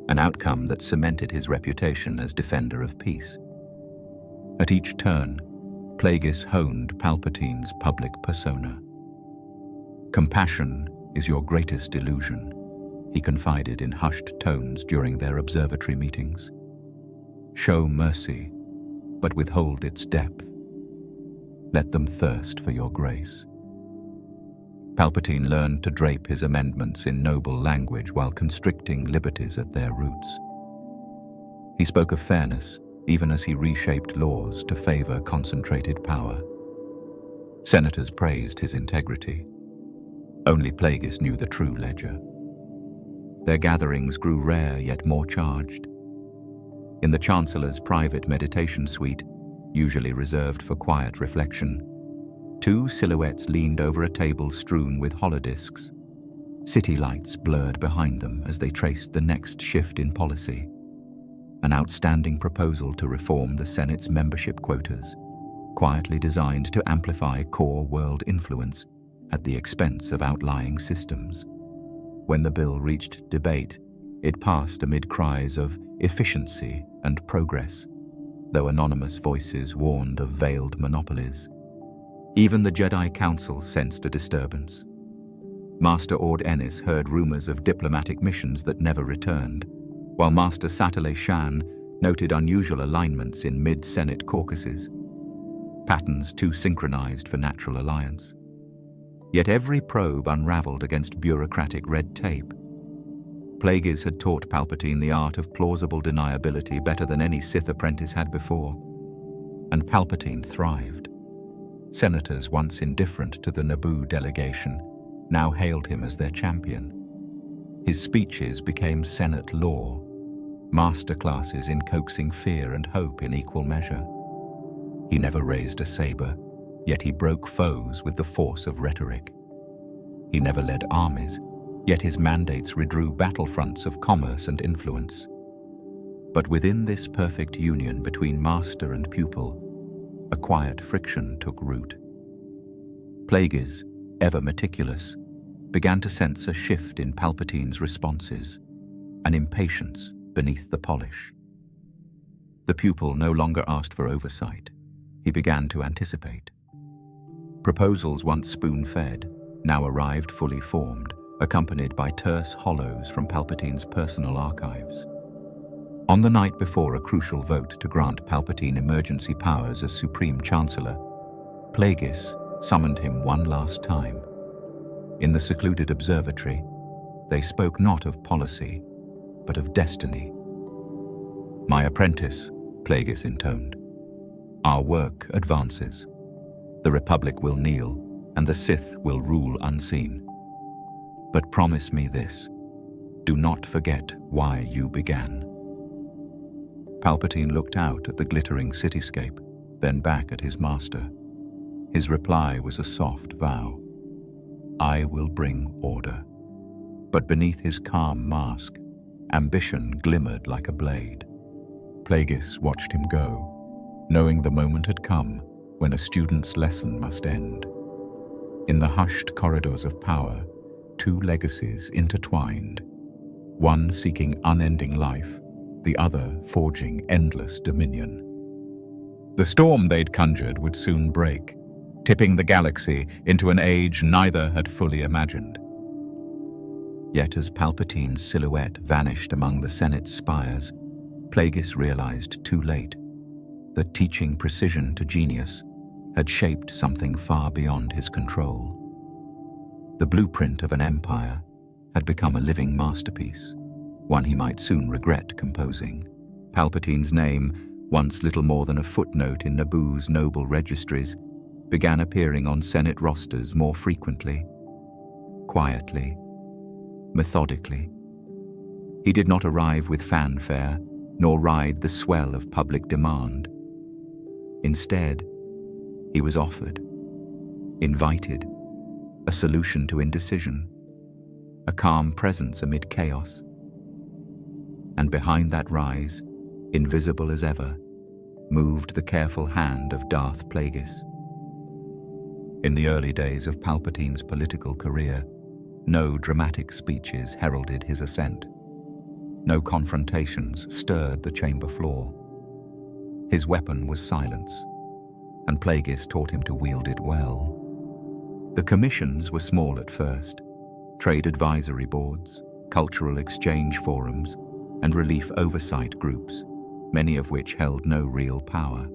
an outcome that cemented his reputation as defender of peace. At each turn, Plagueis honed Palpatine's public persona. "Compassion is your greatest illusion," he confided in hushed tones during their observatory meetings. "Show mercy, but withhold its depth. Let them thirst for your grace." Palpatine learned to drape his amendments in noble language while constricting liberties at their roots. He spoke of fairness, even as he reshaped laws to favor concentrated power. Senators praised his integrity. Only Plagueis knew the true ledger. Their gatherings grew rare yet more charged. In the Chancellor's private meditation suite, usually reserved for quiet reflection, two silhouettes leaned over a table strewn with holodiscs. City lights blurred behind them as they traced the next shift in policy. An outstanding proposal to reform the Senate's membership quotas, quietly designed to amplify core world influence at the expense of outlying systems. When the bill reached debate, it passed amid cries of efficiency and progress, though anonymous voices warned of veiled monopolies. Even the Jedi Council sensed a disturbance. Master Ord Ennis heard rumors of diplomatic missions that never returned, while Master Satele Shan noted unusual alignments in mid-Senate caucuses, patterns too synchronized for natural alliance. Yet every probe unraveled against bureaucratic red tape. Plagueis had taught Palpatine the art of plausible deniability better than any Sith apprentice had before, and Palpatine thrived. Senators once indifferent to the Naboo delegation now hailed him as their champion. His speeches became Senate law, masterclasses in coaxing fear and hope in equal measure. He never raised a saber, yet he broke foes with the force of rhetoric. He never led armies, yet his mandates redrew battlefronts of commerce and influence. But within this perfect union between master and pupil, a quiet friction took root. Plagueis, ever meticulous, began to sense a shift in Palpatine's responses, an impatience beneath the polish. The pupil no longer asked for oversight. He began to anticipate. Proposals once spoon-fed now arrived fully formed, accompanied by terse hollows from Palpatine's personal archives. On the night before a crucial vote to grant Palpatine emergency powers as Supreme Chancellor, Plagueis summoned him one last time. In the secluded observatory, they spoke not of policy, but of destiny. "My apprentice," Plagueis intoned, "our work advances. The Republic will kneel, and the Sith will rule unseen. But promise me this. Do not forget why you began." Palpatine looked out at the glittering cityscape, then back at his master. His reply was a soft vow. "I will bring order." But beneath his calm mask, ambition glimmered like a blade. Plagueis watched him go, knowing the moment had come when a student's lesson must end. In the hushed corridors of power, two legacies intertwined, one seeking unending life, the other forging endless dominion. The storm they'd conjured would soon break, tipping the galaxy into an age neither had fully imagined. Yet as Palpatine's silhouette vanished among the Senate's spires, Plagueis realized too late that teaching precision to genius had shaped something far beyond his control. The blueprint of an empire had become a living masterpiece, one he might soon regret composing. Palpatine's name, once little more than a footnote in Naboo's noble registries, began appearing on Senate rosters more frequently, quietly, methodically. He did not arrive with fanfare, nor ride the swell of public demand. Instead, he was offered, invited, a solution to indecision, a calm presence amid chaos. And behind that rise, invisible as ever, moved the careful hand of Darth Plagueis. In the early days of Palpatine's political career, no dramatic speeches heralded his ascent. No confrontations stirred the chamber floor. His weapon was silence, and Plagueis taught him to wield it well. The commissions were small at first: trade advisory boards, cultural exchange forums, and relief oversight groups, many of which held no real power.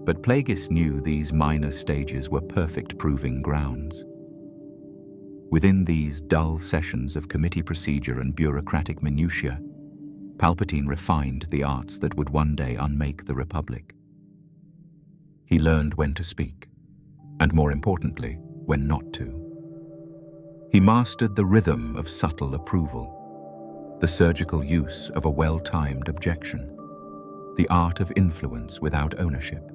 But Plagueis knew these minor stages were perfect proving grounds. Within these dull sessions of committee procedure and bureaucratic minutiae, Palpatine refined the arts that would one day unmake the Republic. He learned when to speak, and more importantly, when not to. He mastered the rhythm of subtle approval, the surgical use of a well-timed objection, the art of influence without ownership.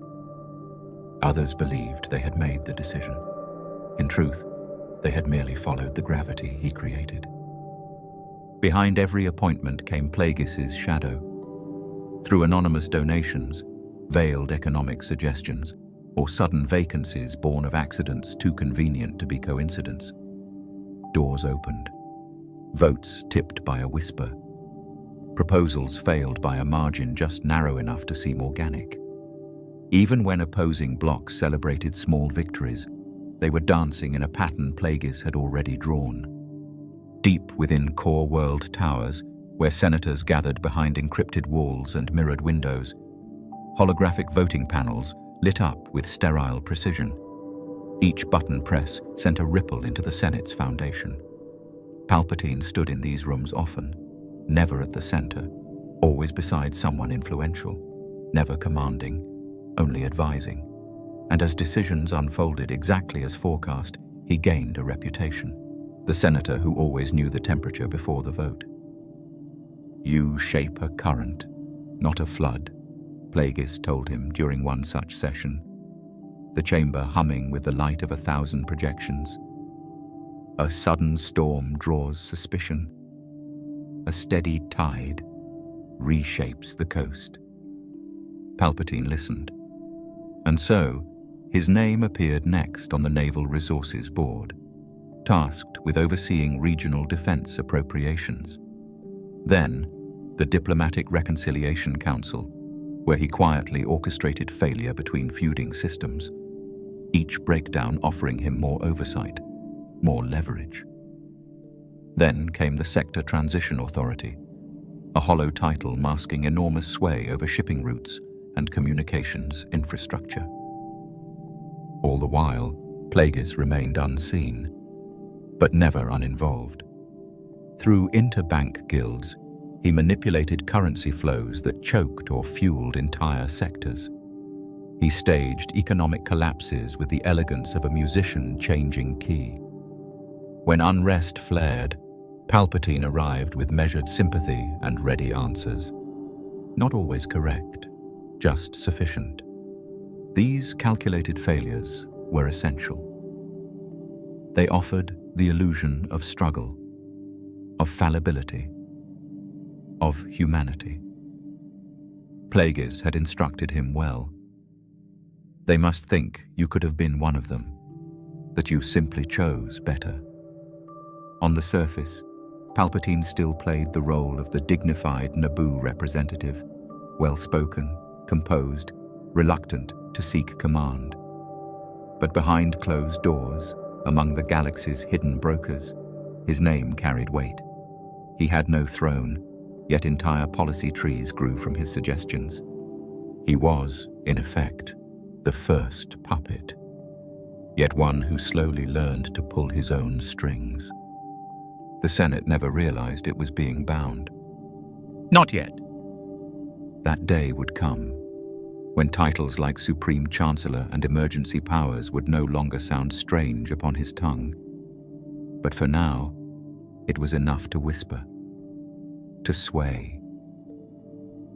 Others believed they had made the decision. In truth, they had merely followed the gravity he created. Behind every appointment came Plagueis's shadow. Through anonymous donations, veiled economic suggestions, or sudden vacancies born of accidents too convenient to be coincidence, doors opened, votes tipped by a whisper, proposals failed by a margin just narrow enough to seem organic. Even when opposing blocs celebrated small victories, they were dancing in a pattern Plagueis had already drawn. Deep within core world towers, where senators gathered behind encrypted walls and mirrored windows, holographic voting panels lit up with sterile precision. Each button press sent a ripple into the Senate's foundation. Palpatine stood in these rooms often, never at the center, always beside someone influential, never commanding, only advising. And as decisions unfolded exactly as forecast, he gained a reputation. The senator who always knew the temperature before the vote. "You shape a current, not a flood," Plagueis told him during one such session, the chamber humming with the light of 1,000 projections. "A sudden storm draws suspicion. A steady tide reshapes the coast." Palpatine listened. And so, his name appeared next on the Naval Resources Board, tasked with overseeing regional defense appropriations. Then, the Diplomatic Reconciliation Council, where he quietly orchestrated failure between feuding systems, each breakdown offering him more oversight, more leverage. Then came the Sector Transition Authority, a hollow title masking enormous sway over shipping routes and communications infrastructure. All the while, Plagueis remained unseen, but never uninvolved. Through interbank guilds, he manipulated currency flows that choked or fueled entire sectors. He staged economic collapses with the elegance of a musician changing key. When unrest flared, Palpatine arrived with measured sympathy and ready answers. Not always correct, just sufficient. These calculated failures were essential. They offered the illusion of struggle, of fallibility, of humanity. Plagueis had instructed him well. They must think you could have been one of them, that you simply chose better. On the surface, Palpatine still played the role of the dignified Naboo representative, well-spoken, composed, reluctant to seek command. But behind closed doors, among the galaxy's hidden brokers, his name carried weight. He had no throne, yet entire policy trees grew from his suggestions. He was, in effect, the first puppet, yet one who slowly learned to pull his own strings. The Senate never realized it was being bound. Not yet. That day would come, when titles like Supreme Chancellor and Emergency Powers would no longer sound strange upon his tongue. But for now, it was enough to whisper, to sway,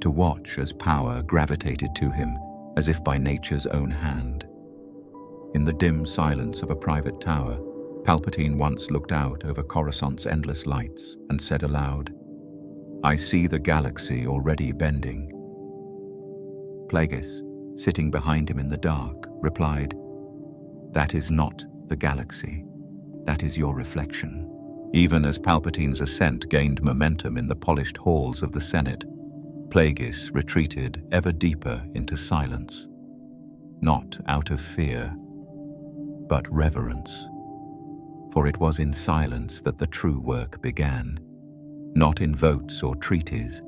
to watch as power gravitated to him as if by nature's own hand. In the dim silence of a private tower, Palpatine once looked out over Coruscant's endless lights and said aloud, "I see the galaxy already bending." Plagueis, sitting behind him in the dark, replied, "That is not the galaxy. That is your reflection." Even as Palpatine's ascent gained momentum in the polished halls of the Senate, Plagueis retreated ever deeper into silence. Not out of fear, but reverence. For it was in silence that the true work began, not in votes or treaties,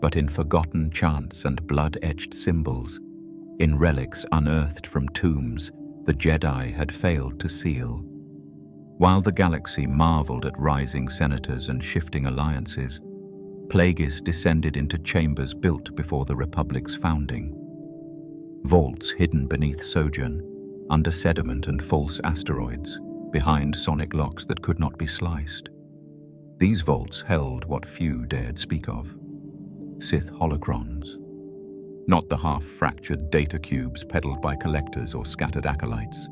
but in forgotten chants and blood-etched symbols, in relics unearthed from tombs the Jedi had failed to seal. While the galaxy marveled at rising senators and shifting alliances, Plagueis descended into chambers built before the Republic's founding. Vaults hidden beneath sojourn, under sediment and false asteroids, behind sonic locks that could not be sliced. These vaults held what few dared speak of: Sith holocrons. Not the half-fractured data cubes peddled by collectors or scattered acolytes.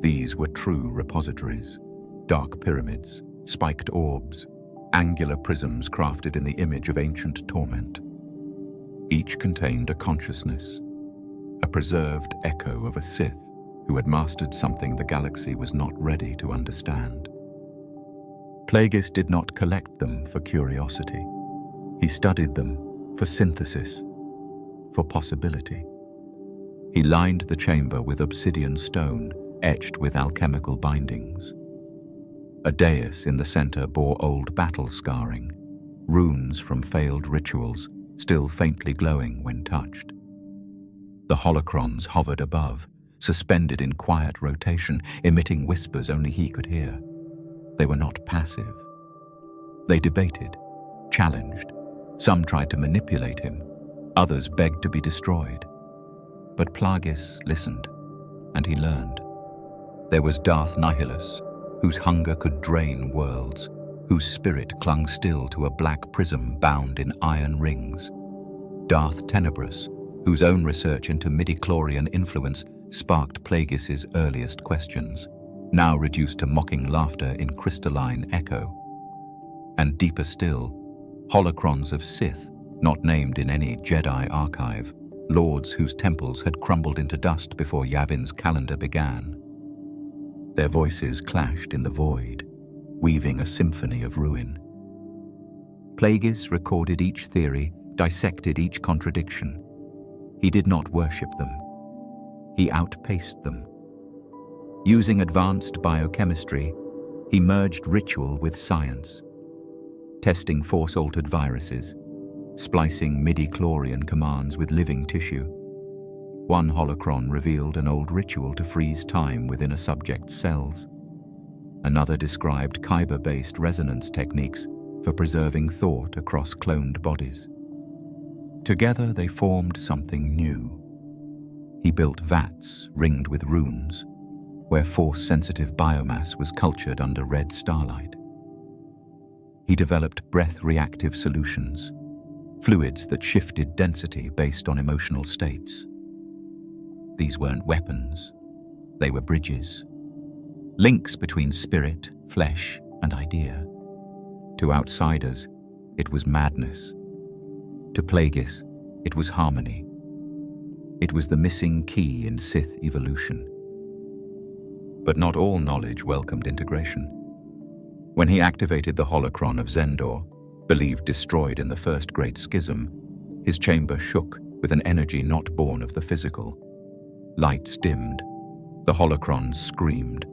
These were true repositories, dark pyramids, spiked orbs, angular prisms crafted in the image of ancient torment. Each contained a consciousness, a preserved echo of a Sith who had mastered something the galaxy was not ready to understand. Plagueis did not collect them for curiosity. He studied them for synthesis, for possibility. He lined the chamber with obsidian stone, etched with alchemical bindings. A dais in the center bore old battle scarring, runes from failed rituals, still faintly glowing when touched. The holocrons hovered above, suspended in quiet rotation, emitting whispers only he could hear. They were not passive. They debated, challenged. Some tried to manipulate him. Others begged to be destroyed. But Plagueis listened, and he learned. There was Darth Nihilus, whose hunger could drain worlds, whose spirit clung still to a black prism bound in iron rings. Darth Tenebrous, whose own research into midi-chlorian influence sparked Plagueis's earliest questions, now reduced to mocking laughter in crystalline echo. And deeper still, holocrons of Sith, not named in any Jedi archive, lords whose temples had crumbled into dust before Yavin's calendar began. Their voices clashed in the void, weaving a symphony of ruin. Plagueis recorded each theory, dissected each contradiction. He did not worship them. He outpaced them. Using advanced biochemistry, he merged ritual with science, testing force-altered viruses, splicing midi-chlorian commands with living tissue. One holocron revealed an old ritual to freeze time within a subject's cells. Another described kyber-based resonance techniques for preserving thought across cloned bodies. Together they formed something new. He built vats ringed with runes, where force-sensitive biomass was cultured under red starlight. He developed breath-reactive solutions, fluids that shifted density based on emotional states. These weren't weapons, they were bridges, links between spirit, flesh, and idea. To outsiders, it was madness. To Plagueis, it was harmony. It was the missing key in Sith evolution. But not all knowledge welcomed integration. When he activated the holocron of Zendor, believed destroyed in the First Great Schism, his chamber shook with an energy not born of the physical. Lights dimmed, the holocrons screamed,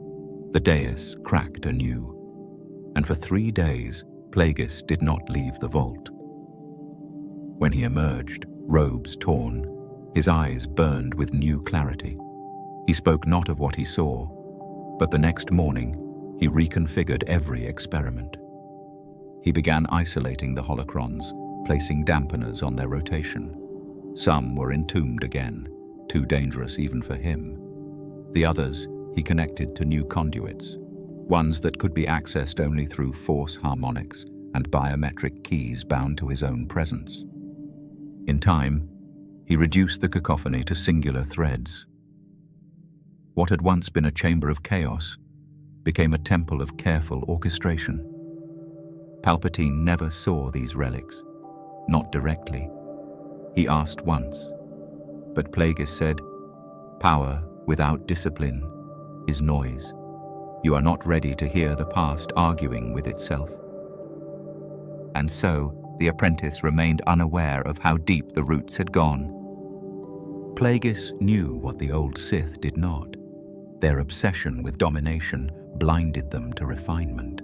the dais cracked anew. And for 3 days, Plagueis did not leave the vault. When he emerged, robes torn, his eyes burned with new clarity. He spoke not of what he saw, but the next morning, he reconfigured every experiment. He began isolating the holocrons, placing dampeners on their rotation. Some were entombed again, too dangerous even for him. The others he connected to new conduits, ones that could be accessed only through force harmonics and biometric keys bound to his own presence. In time, he reduced the cacophony to singular threads. What had once been a chamber of chaos became a temple of careful orchestration. Palpatine never saw these relics, not directly. He asked once, but Plagueis said, "Power without discipline is noise. You are not ready to hear the past arguing with itself." And so, the apprentice remained unaware of how deep the roots had gone. Plagueis knew what the old Sith did not. Their obsession with domination blinded them to refinement.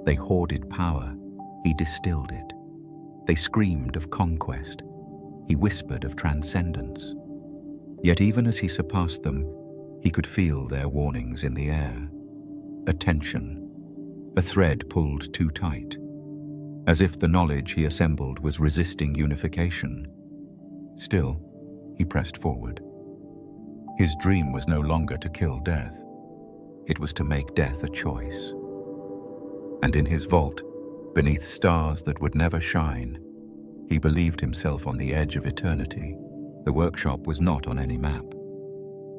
They hoarded power, he distilled it. They screamed of conquest, he whispered of transcendence. Yet even as he surpassed them, he could feel their warnings in the air. A tension, a thread pulled too tight, as if the knowledge he assembled was resisting unification. Still, he pressed forward. His dream was no longer to kill death. It was to make death a choice. And in his vault, beneath stars that would never shine, he believed himself on the edge of eternity. The workshop was not on any map.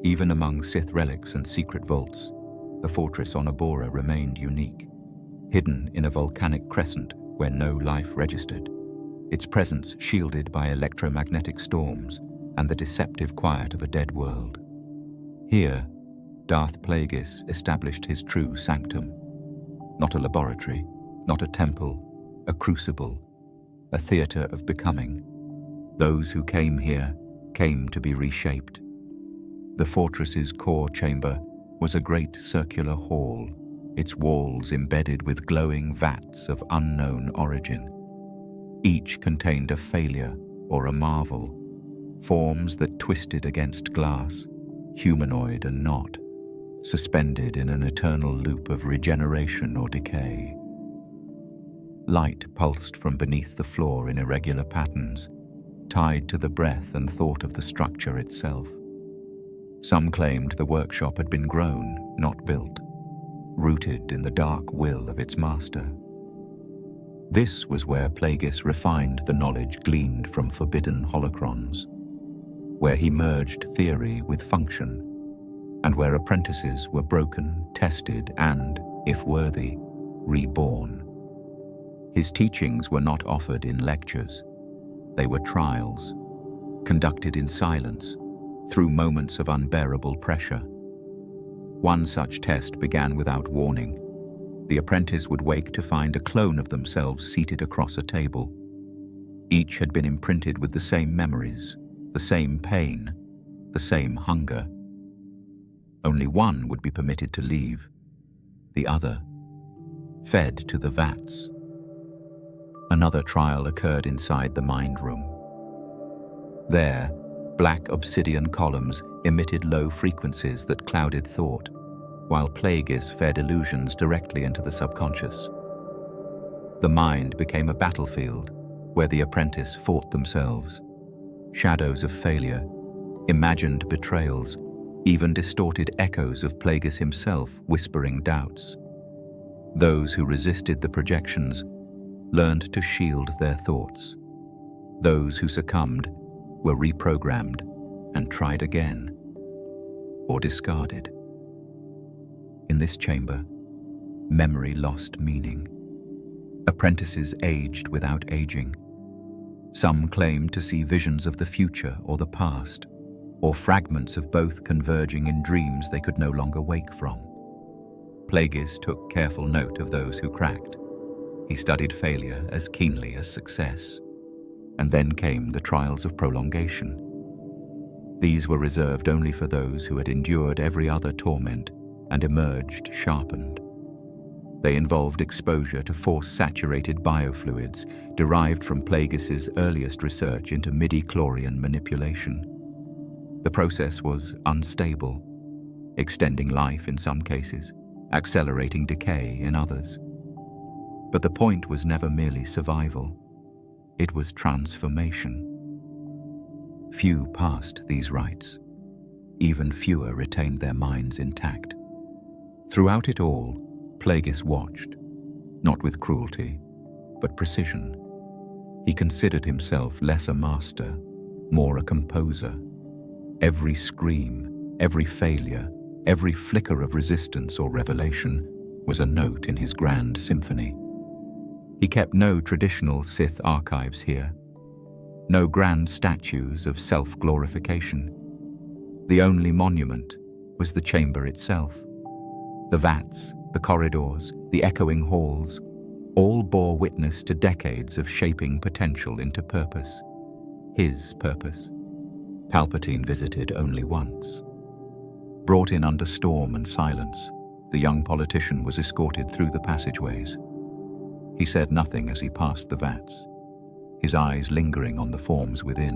Even among Sith relics and secret vaults, the fortress on Abora remained unique, hidden in a volcanic crescent where no life registered, its presence shielded by electromagnetic storms and the deceptive quiet of a dead world. Here, Darth Plagueis established his true sanctum. Not a laboratory, not a temple, a crucible, a theater of becoming. Those who came here came to be reshaped. The fortress's core chamber was a great circular hall, its walls embedded with glowing vats of unknown origin. Each contained a failure or a marvel, forms that twisted against glass, humanoid and not, suspended in an eternal loop of regeneration or decay. Light pulsed from beneath the floor in irregular patterns, tied to the breath and thought of the structure itself. Some claimed the workshop had been grown, not built, rooted in the dark will of its master. This was where Plagueis refined the knowledge gleaned from forbidden holocrons, where he merged theory with function, and where apprentices were broken, tested, and, if worthy, reborn. His teachings were not offered in lectures. They were trials, conducted in silence, through moments of unbearable pressure. One such test began without warning. The apprentice would wake to find a clone of themselves seated across a table. Each had been imprinted with the same memories, the same pain, the same hunger. Only one would be permitted to leave. The other, fed to the vats. Another trial occurred inside the mind room. There, black obsidian columns emitted low frequencies that clouded thought, while Plagueis fed illusions directly into the subconscious. The mind became a battlefield where the apprentice fought themselves. Shadows of failure, imagined betrayals, even distorted echoes of Plagueis himself whispering doubts. Those who resisted the projections learned to shield their thoughts. Those who succumbed were reprogrammed and tried again, or discarded. In this chamber, memory lost meaning. Apprentices aged without aging. Some claimed to see visions of the future or the past, or fragments of both converging in dreams they could no longer wake from. Plagueis took careful note of those who cracked. He studied failure as keenly as success. And then came the trials of prolongation. These were reserved only for those who had endured every other torment and emerged sharpened. They involved exposure to force-saturated biofluids derived from Plagueis's earliest research into midi-chlorian manipulation. The process was unstable, extending life in some cases, accelerating decay in others. But the point was never merely survival. It was transformation. Few passed these rites. Even fewer retained their minds intact. Throughout it all, Plagueis watched, not with cruelty, but precision. He considered himself less a master, more a composer. Every scream, every failure, every flicker of resistance or revelation was a note in his grand symphony. He kept no traditional Sith archives here, no grand statues of self-glorification. The only monument was the chamber itself. The vats, the corridors, the echoing halls, all bore witness to decades of shaping potential into purpose. His purpose. Palpatine visited only once. Brought in under storm and silence, the young politician was escorted through the passageways. He said nothing as he passed the vats, his eyes lingering on the forms within.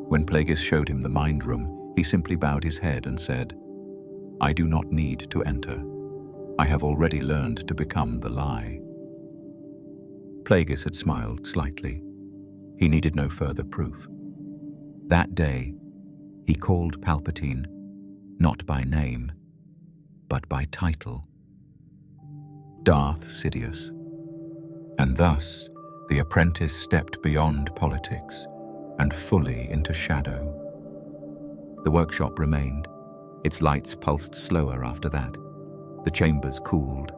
When Plagueis showed him the mind room, he simply bowed his head and said, "I do not need to enter. I have already learned to become the lie." Plagueis had smiled slightly. He needed no further proof. That day, he called Palpatine not by name, but by title. Darth Sidious. And thus, the apprentice stepped beyond politics and fully into shadow. The workshop remained. Its lights pulsed slower after that. The chambers cooled.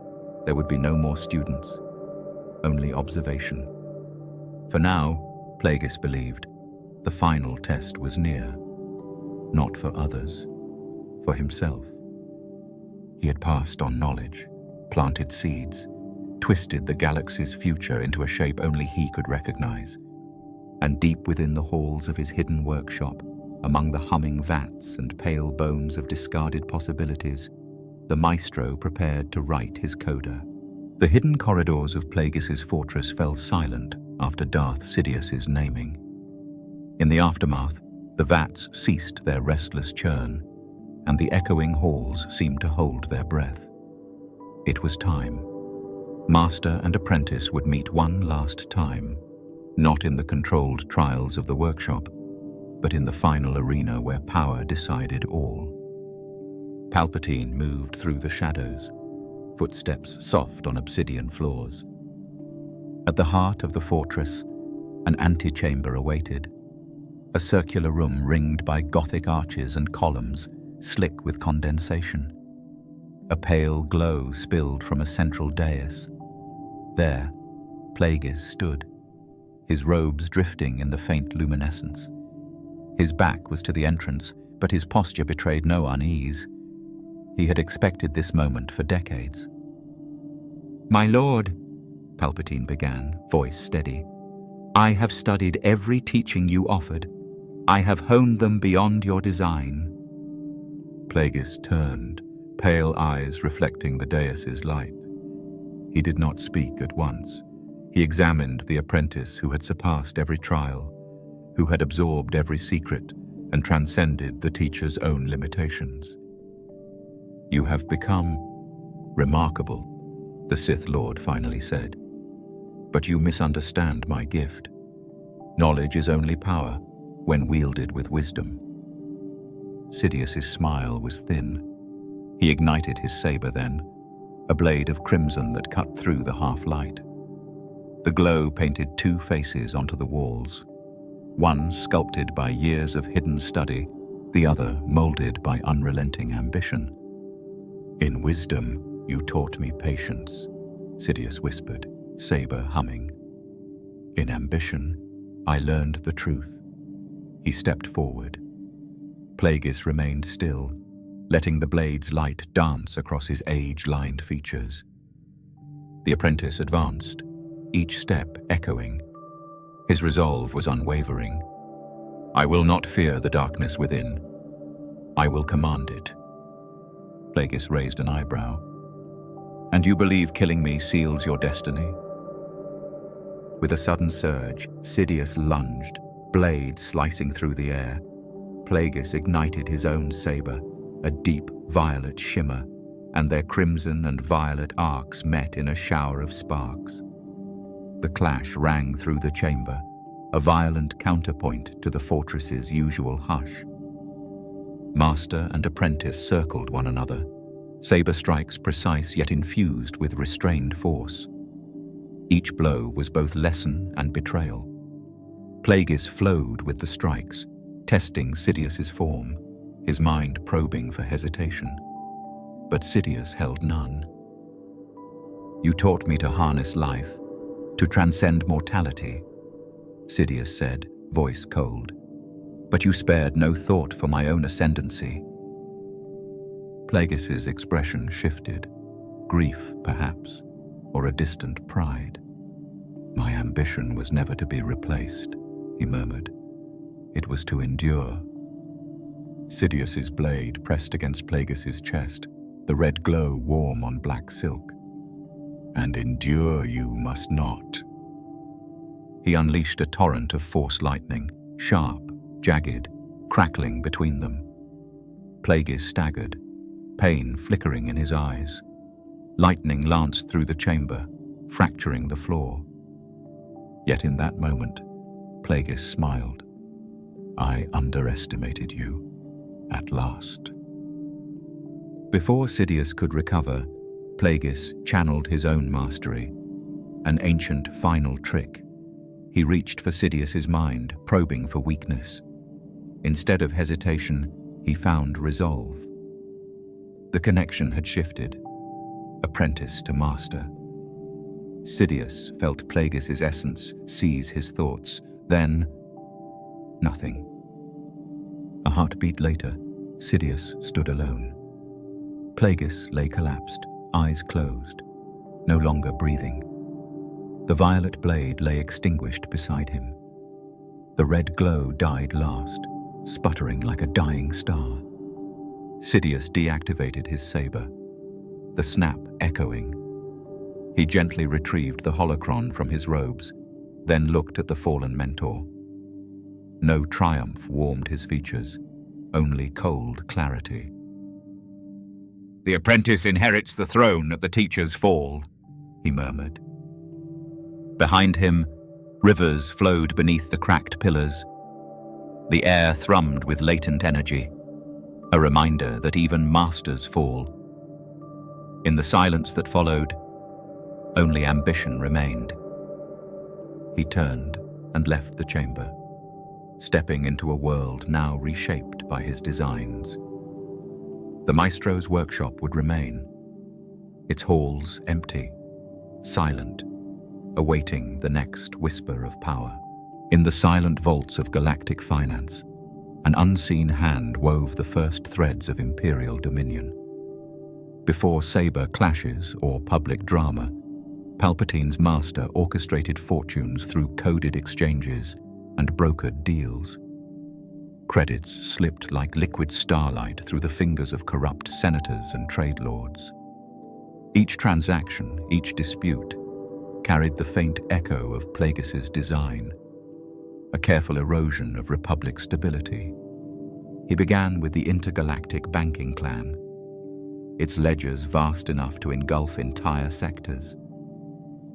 There would be no more students, only observation. For now, Plagueis believed, the final test was near. Not for others, for himself. He had passed on knowledge, planted seeds, twisted the galaxy's future into a shape only he could recognize. And deep within the halls of his hidden workshop, among the humming vats and pale bones of discarded possibilities, the Maestro prepared to write his coda. The hidden corridors of Plagueis's fortress fell silent after Darth Sidious's naming. In the aftermath, the vats ceased their restless churn, and the echoing halls seemed to hold their breath. It was time. Master and apprentice would meet one last time, not in the controlled trials of the workshop, but in the final arena where power decided all. Palpatine moved through the shadows, footsteps soft on obsidian floors. At the heart of the fortress, an antechamber awaited, a circular room ringed by Gothic arches and columns, slick with condensation. A pale glow spilled from a central dais. There, Plagueis stood, his robes drifting in the faint luminescence. His back was to the entrance, but his posture betrayed no unease. He had expected this moment for decades. "My lord," Palpatine began, voice steady, "I have studied every teaching you offered. I have honed them beyond your design." Plagueis turned, pale eyes reflecting the dais's light. He did not speak at once. He examined the apprentice who had surpassed every trial, who had absorbed every secret and transcended the teacher's own limitations. "You have become remarkable," the Sith Lord finally said. "But you misunderstand my gift. Knowledge is only power when wielded with wisdom." Sidious's smile was thin. He ignited his saber then, a blade of crimson that cut through the half-light. The glow painted two faces onto the walls, one sculpted by years of hidden study, the other molded by unrelenting ambition. "In wisdom, you taught me patience," Sidious whispered, saber humming. "In ambition, I learned the truth." He stepped forward. Plagueis remained still, letting the blade's light dance across his age-lined features. The apprentice advanced, each step echoing. His resolve was unwavering. "I will not fear the darkness within. I will command it." Plagueis raised an eyebrow. "And you believe killing me seals your destiny?" With a sudden surge, Sidious lunged, blade slicing through the air. Plagueis ignited his own saber, a deep violet shimmer, and their crimson and violet arcs met in a shower of sparks. The clash rang through the chamber, a violent counterpoint to the fortress's usual hush. Master and apprentice circled one another, saber strikes precise yet infused with restrained force. Each blow was both lesson and betrayal. Plagueis flowed with the strikes, testing Sidious's form, his mind probing for hesitation. But Sidious held none. "You taught me to harness life, to transcend mortality," Sidious said, voice cold. "But you spared no thought for my own ascendancy." Plagueis's expression shifted, grief perhaps, or a distant pride. "My ambition was never to be replaced," he murmured. "It was to endure." Sidious's blade pressed against Plagueis's chest, the red glow warm on black silk. "And endure you must not." He unleashed a torrent of force lightning, sharp, jagged, crackling between them. Plagueis staggered, pain flickering in his eyes. Lightning lanced through the chamber, fracturing the floor. Yet in that moment, Plagueis smiled. "I underestimated you, at last." Before Sidious could recover, Plagueis channeled his own mastery, an ancient final trick. He reached for Sidious's mind, probing for weakness. Instead of hesitation, he found resolve. The connection had shifted, apprentice to master. Sidious felt Plagueis's essence seize his thoughts, then nothing. A heartbeat later, Sidious stood alone. Plagueis lay collapsed, eyes closed, no longer breathing. The violet blade lay extinguished beside him. The red glow died last, sputtering like a dying star. Sidious deactivated his saber, the snap echoing. He gently retrieved the holocron from his robes, then looked at the fallen mentor. No triumph warmed his features, only cold clarity. "The apprentice inherits the throne at the teacher's fall," he murmured. Behind him, rivers flowed beneath the cracked pillars. The air thrummed with latent energy, a reminder that even masters fall. In the silence that followed, only ambition remained. He turned and left the chamber, stepping into a world now reshaped by his designs. The Maestro's workshop would remain, its halls empty, silent, awaiting the next whisper of power. In the silent vaults of galactic finance, an unseen hand wove the first threads of imperial dominion. Before saber clashes or public drama, Palpatine's master orchestrated fortunes through coded exchanges and brokered deals. Credits slipped like liquid starlight through the fingers of corrupt senators and trade lords. Each transaction, each dispute, carried the faint echo of Plagueis's design, a careful erosion of Republic stability. He began with the intergalactic banking clan, its ledgers vast enough to engulf entire sectors.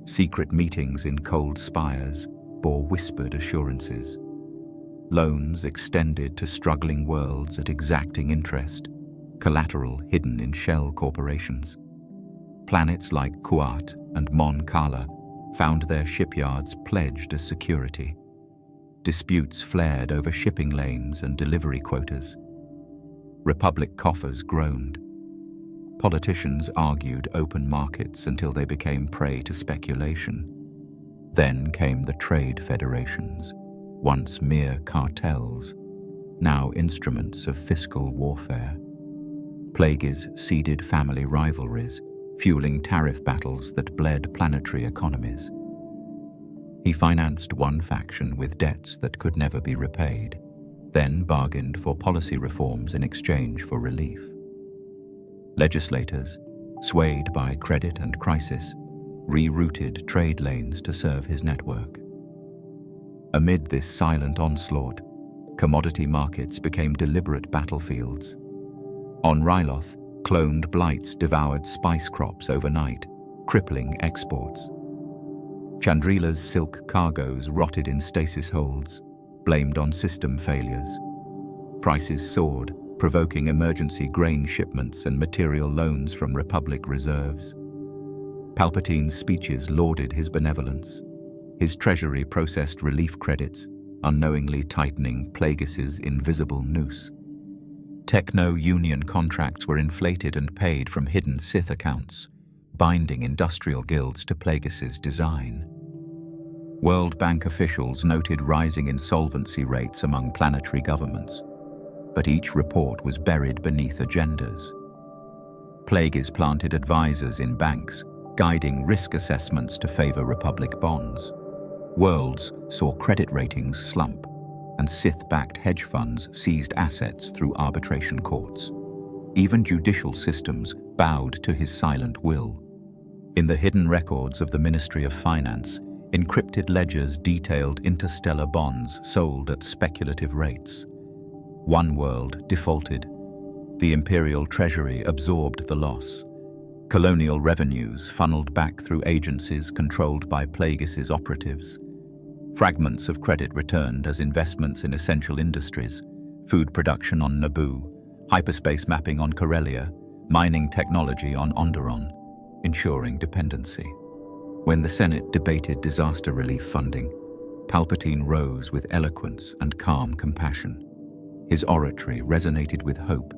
Secret meetings in cold spires bore whispered assurances. Loans extended to struggling worlds at exacting interest, collateral hidden in shell corporations. Planets like Kuat and Mon Cala found their shipyards pledged as security. Disputes flared over shipping lanes and delivery quotas. Republic coffers groaned. Politicians argued open markets until they became prey to speculation. Then came the trade federations, once mere cartels, now instruments of fiscal warfare. Plagueis seeded family rivalries, fueling tariff battles that bled planetary economies. He financed one faction with debts that could never be repaid, then bargained for policy reforms in exchange for relief. Legislators, swayed by credit and crisis, rerouted trade lanes to serve his network. Amid this silent onslaught, commodity markets became deliberate battlefields. On Ryloth, cloned blights devoured spice crops overnight, crippling exports. Chandrila's silk cargoes rotted in stasis holds, blamed on system failures. Prices soared, provoking emergency grain shipments and material loans from Republic reserves. Palpatine's speeches lauded his benevolence. His treasury processed relief credits, unknowingly tightening Plagueis's invisible noose. Techno-union contracts were inflated and paid from hidden Sith accounts, binding industrial guilds to Plagueis's design. World Bank officials noted rising insolvency rates among planetary governments, but each report was buried beneath agendas. Plagueis planted advisors in banks, guiding risk assessments to favor Republic bonds. Worlds saw credit ratings slump, and Sith-backed hedge funds seized assets through arbitration courts. Even judicial systems bowed to his silent will. In the hidden records of the Ministry of Finance, encrypted ledgers detailed interstellar bonds sold at speculative rates. One world defaulted. The Imperial Treasury absorbed the loss. Colonial revenues funneled back through agencies controlled by Plagueis's operatives. Fragments of credit returned as investments in essential industries, food production on Naboo, hyperspace mapping on Corellia, mining technology on Onderon, ensuring dependency. When the Senate debated disaster relief funding, Palpatine rose with eloquence and calm compassion. His oratory resonated with hope,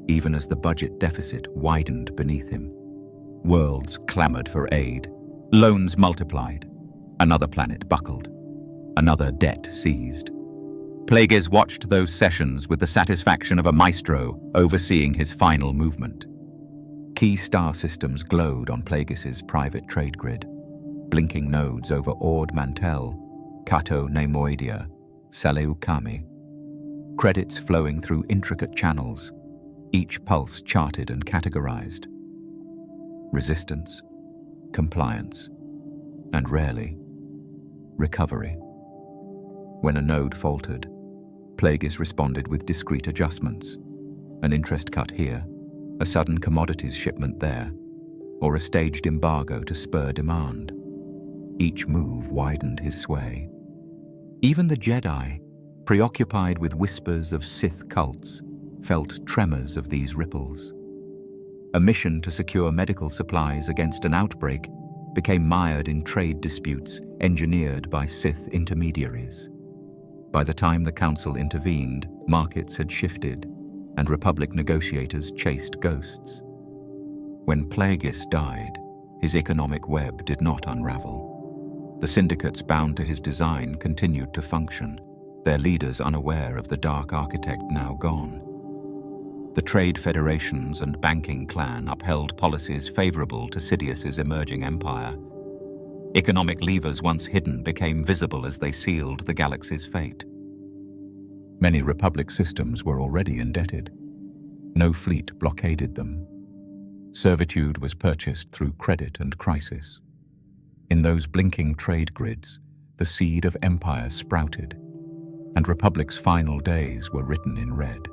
even as the budget deficit widened beneath him. Worlds clamored for aid. Loans multiplied. Another planet buckled. Another debt seized. Plagueis watched those sessions with the satisfaction of a maestro overseeing his final movement. Key star systems glowed on Plagueis's private trade grid. Blinking nodes over Ord Mantell, Cato Nemoidia, Seleukami. Credits flowing through intricate channels, each pulse charted and categorized. Resistance, compliance, and rarely, recovery. When a node faltered, Plagueis responded with discreet adjustments. An interest cut here, a sudden commodities shipment there, or a staged embargo to spur demand. Each move widened his sway. Even the Jedi, preoccupied with whispers of Sith cults, felt tremors of these ripples. A mission to secure medical supplies against an outbreak became mired in trade disputes engineered by Sith intermediaries. By the time the Council intervened, markets had shifted, and Republic negotiators chased ghosts. When Plagueis died, his economic web did not unravel. The syndicates bound to his design continued to function, their leaders unaware of the dark architect now gone. The trade federations and banking clan upheld policies favorable to Sidious's emerging empire. Economic levers once hidden became visible as they sealed the galaxy's fate. Many Republic systems were already indebted. No fleet blockaded them. Servitude was purchased through credit and crisis. In those blinking trade grids, the seed of empire sprouted, and Republic's final days were written in red.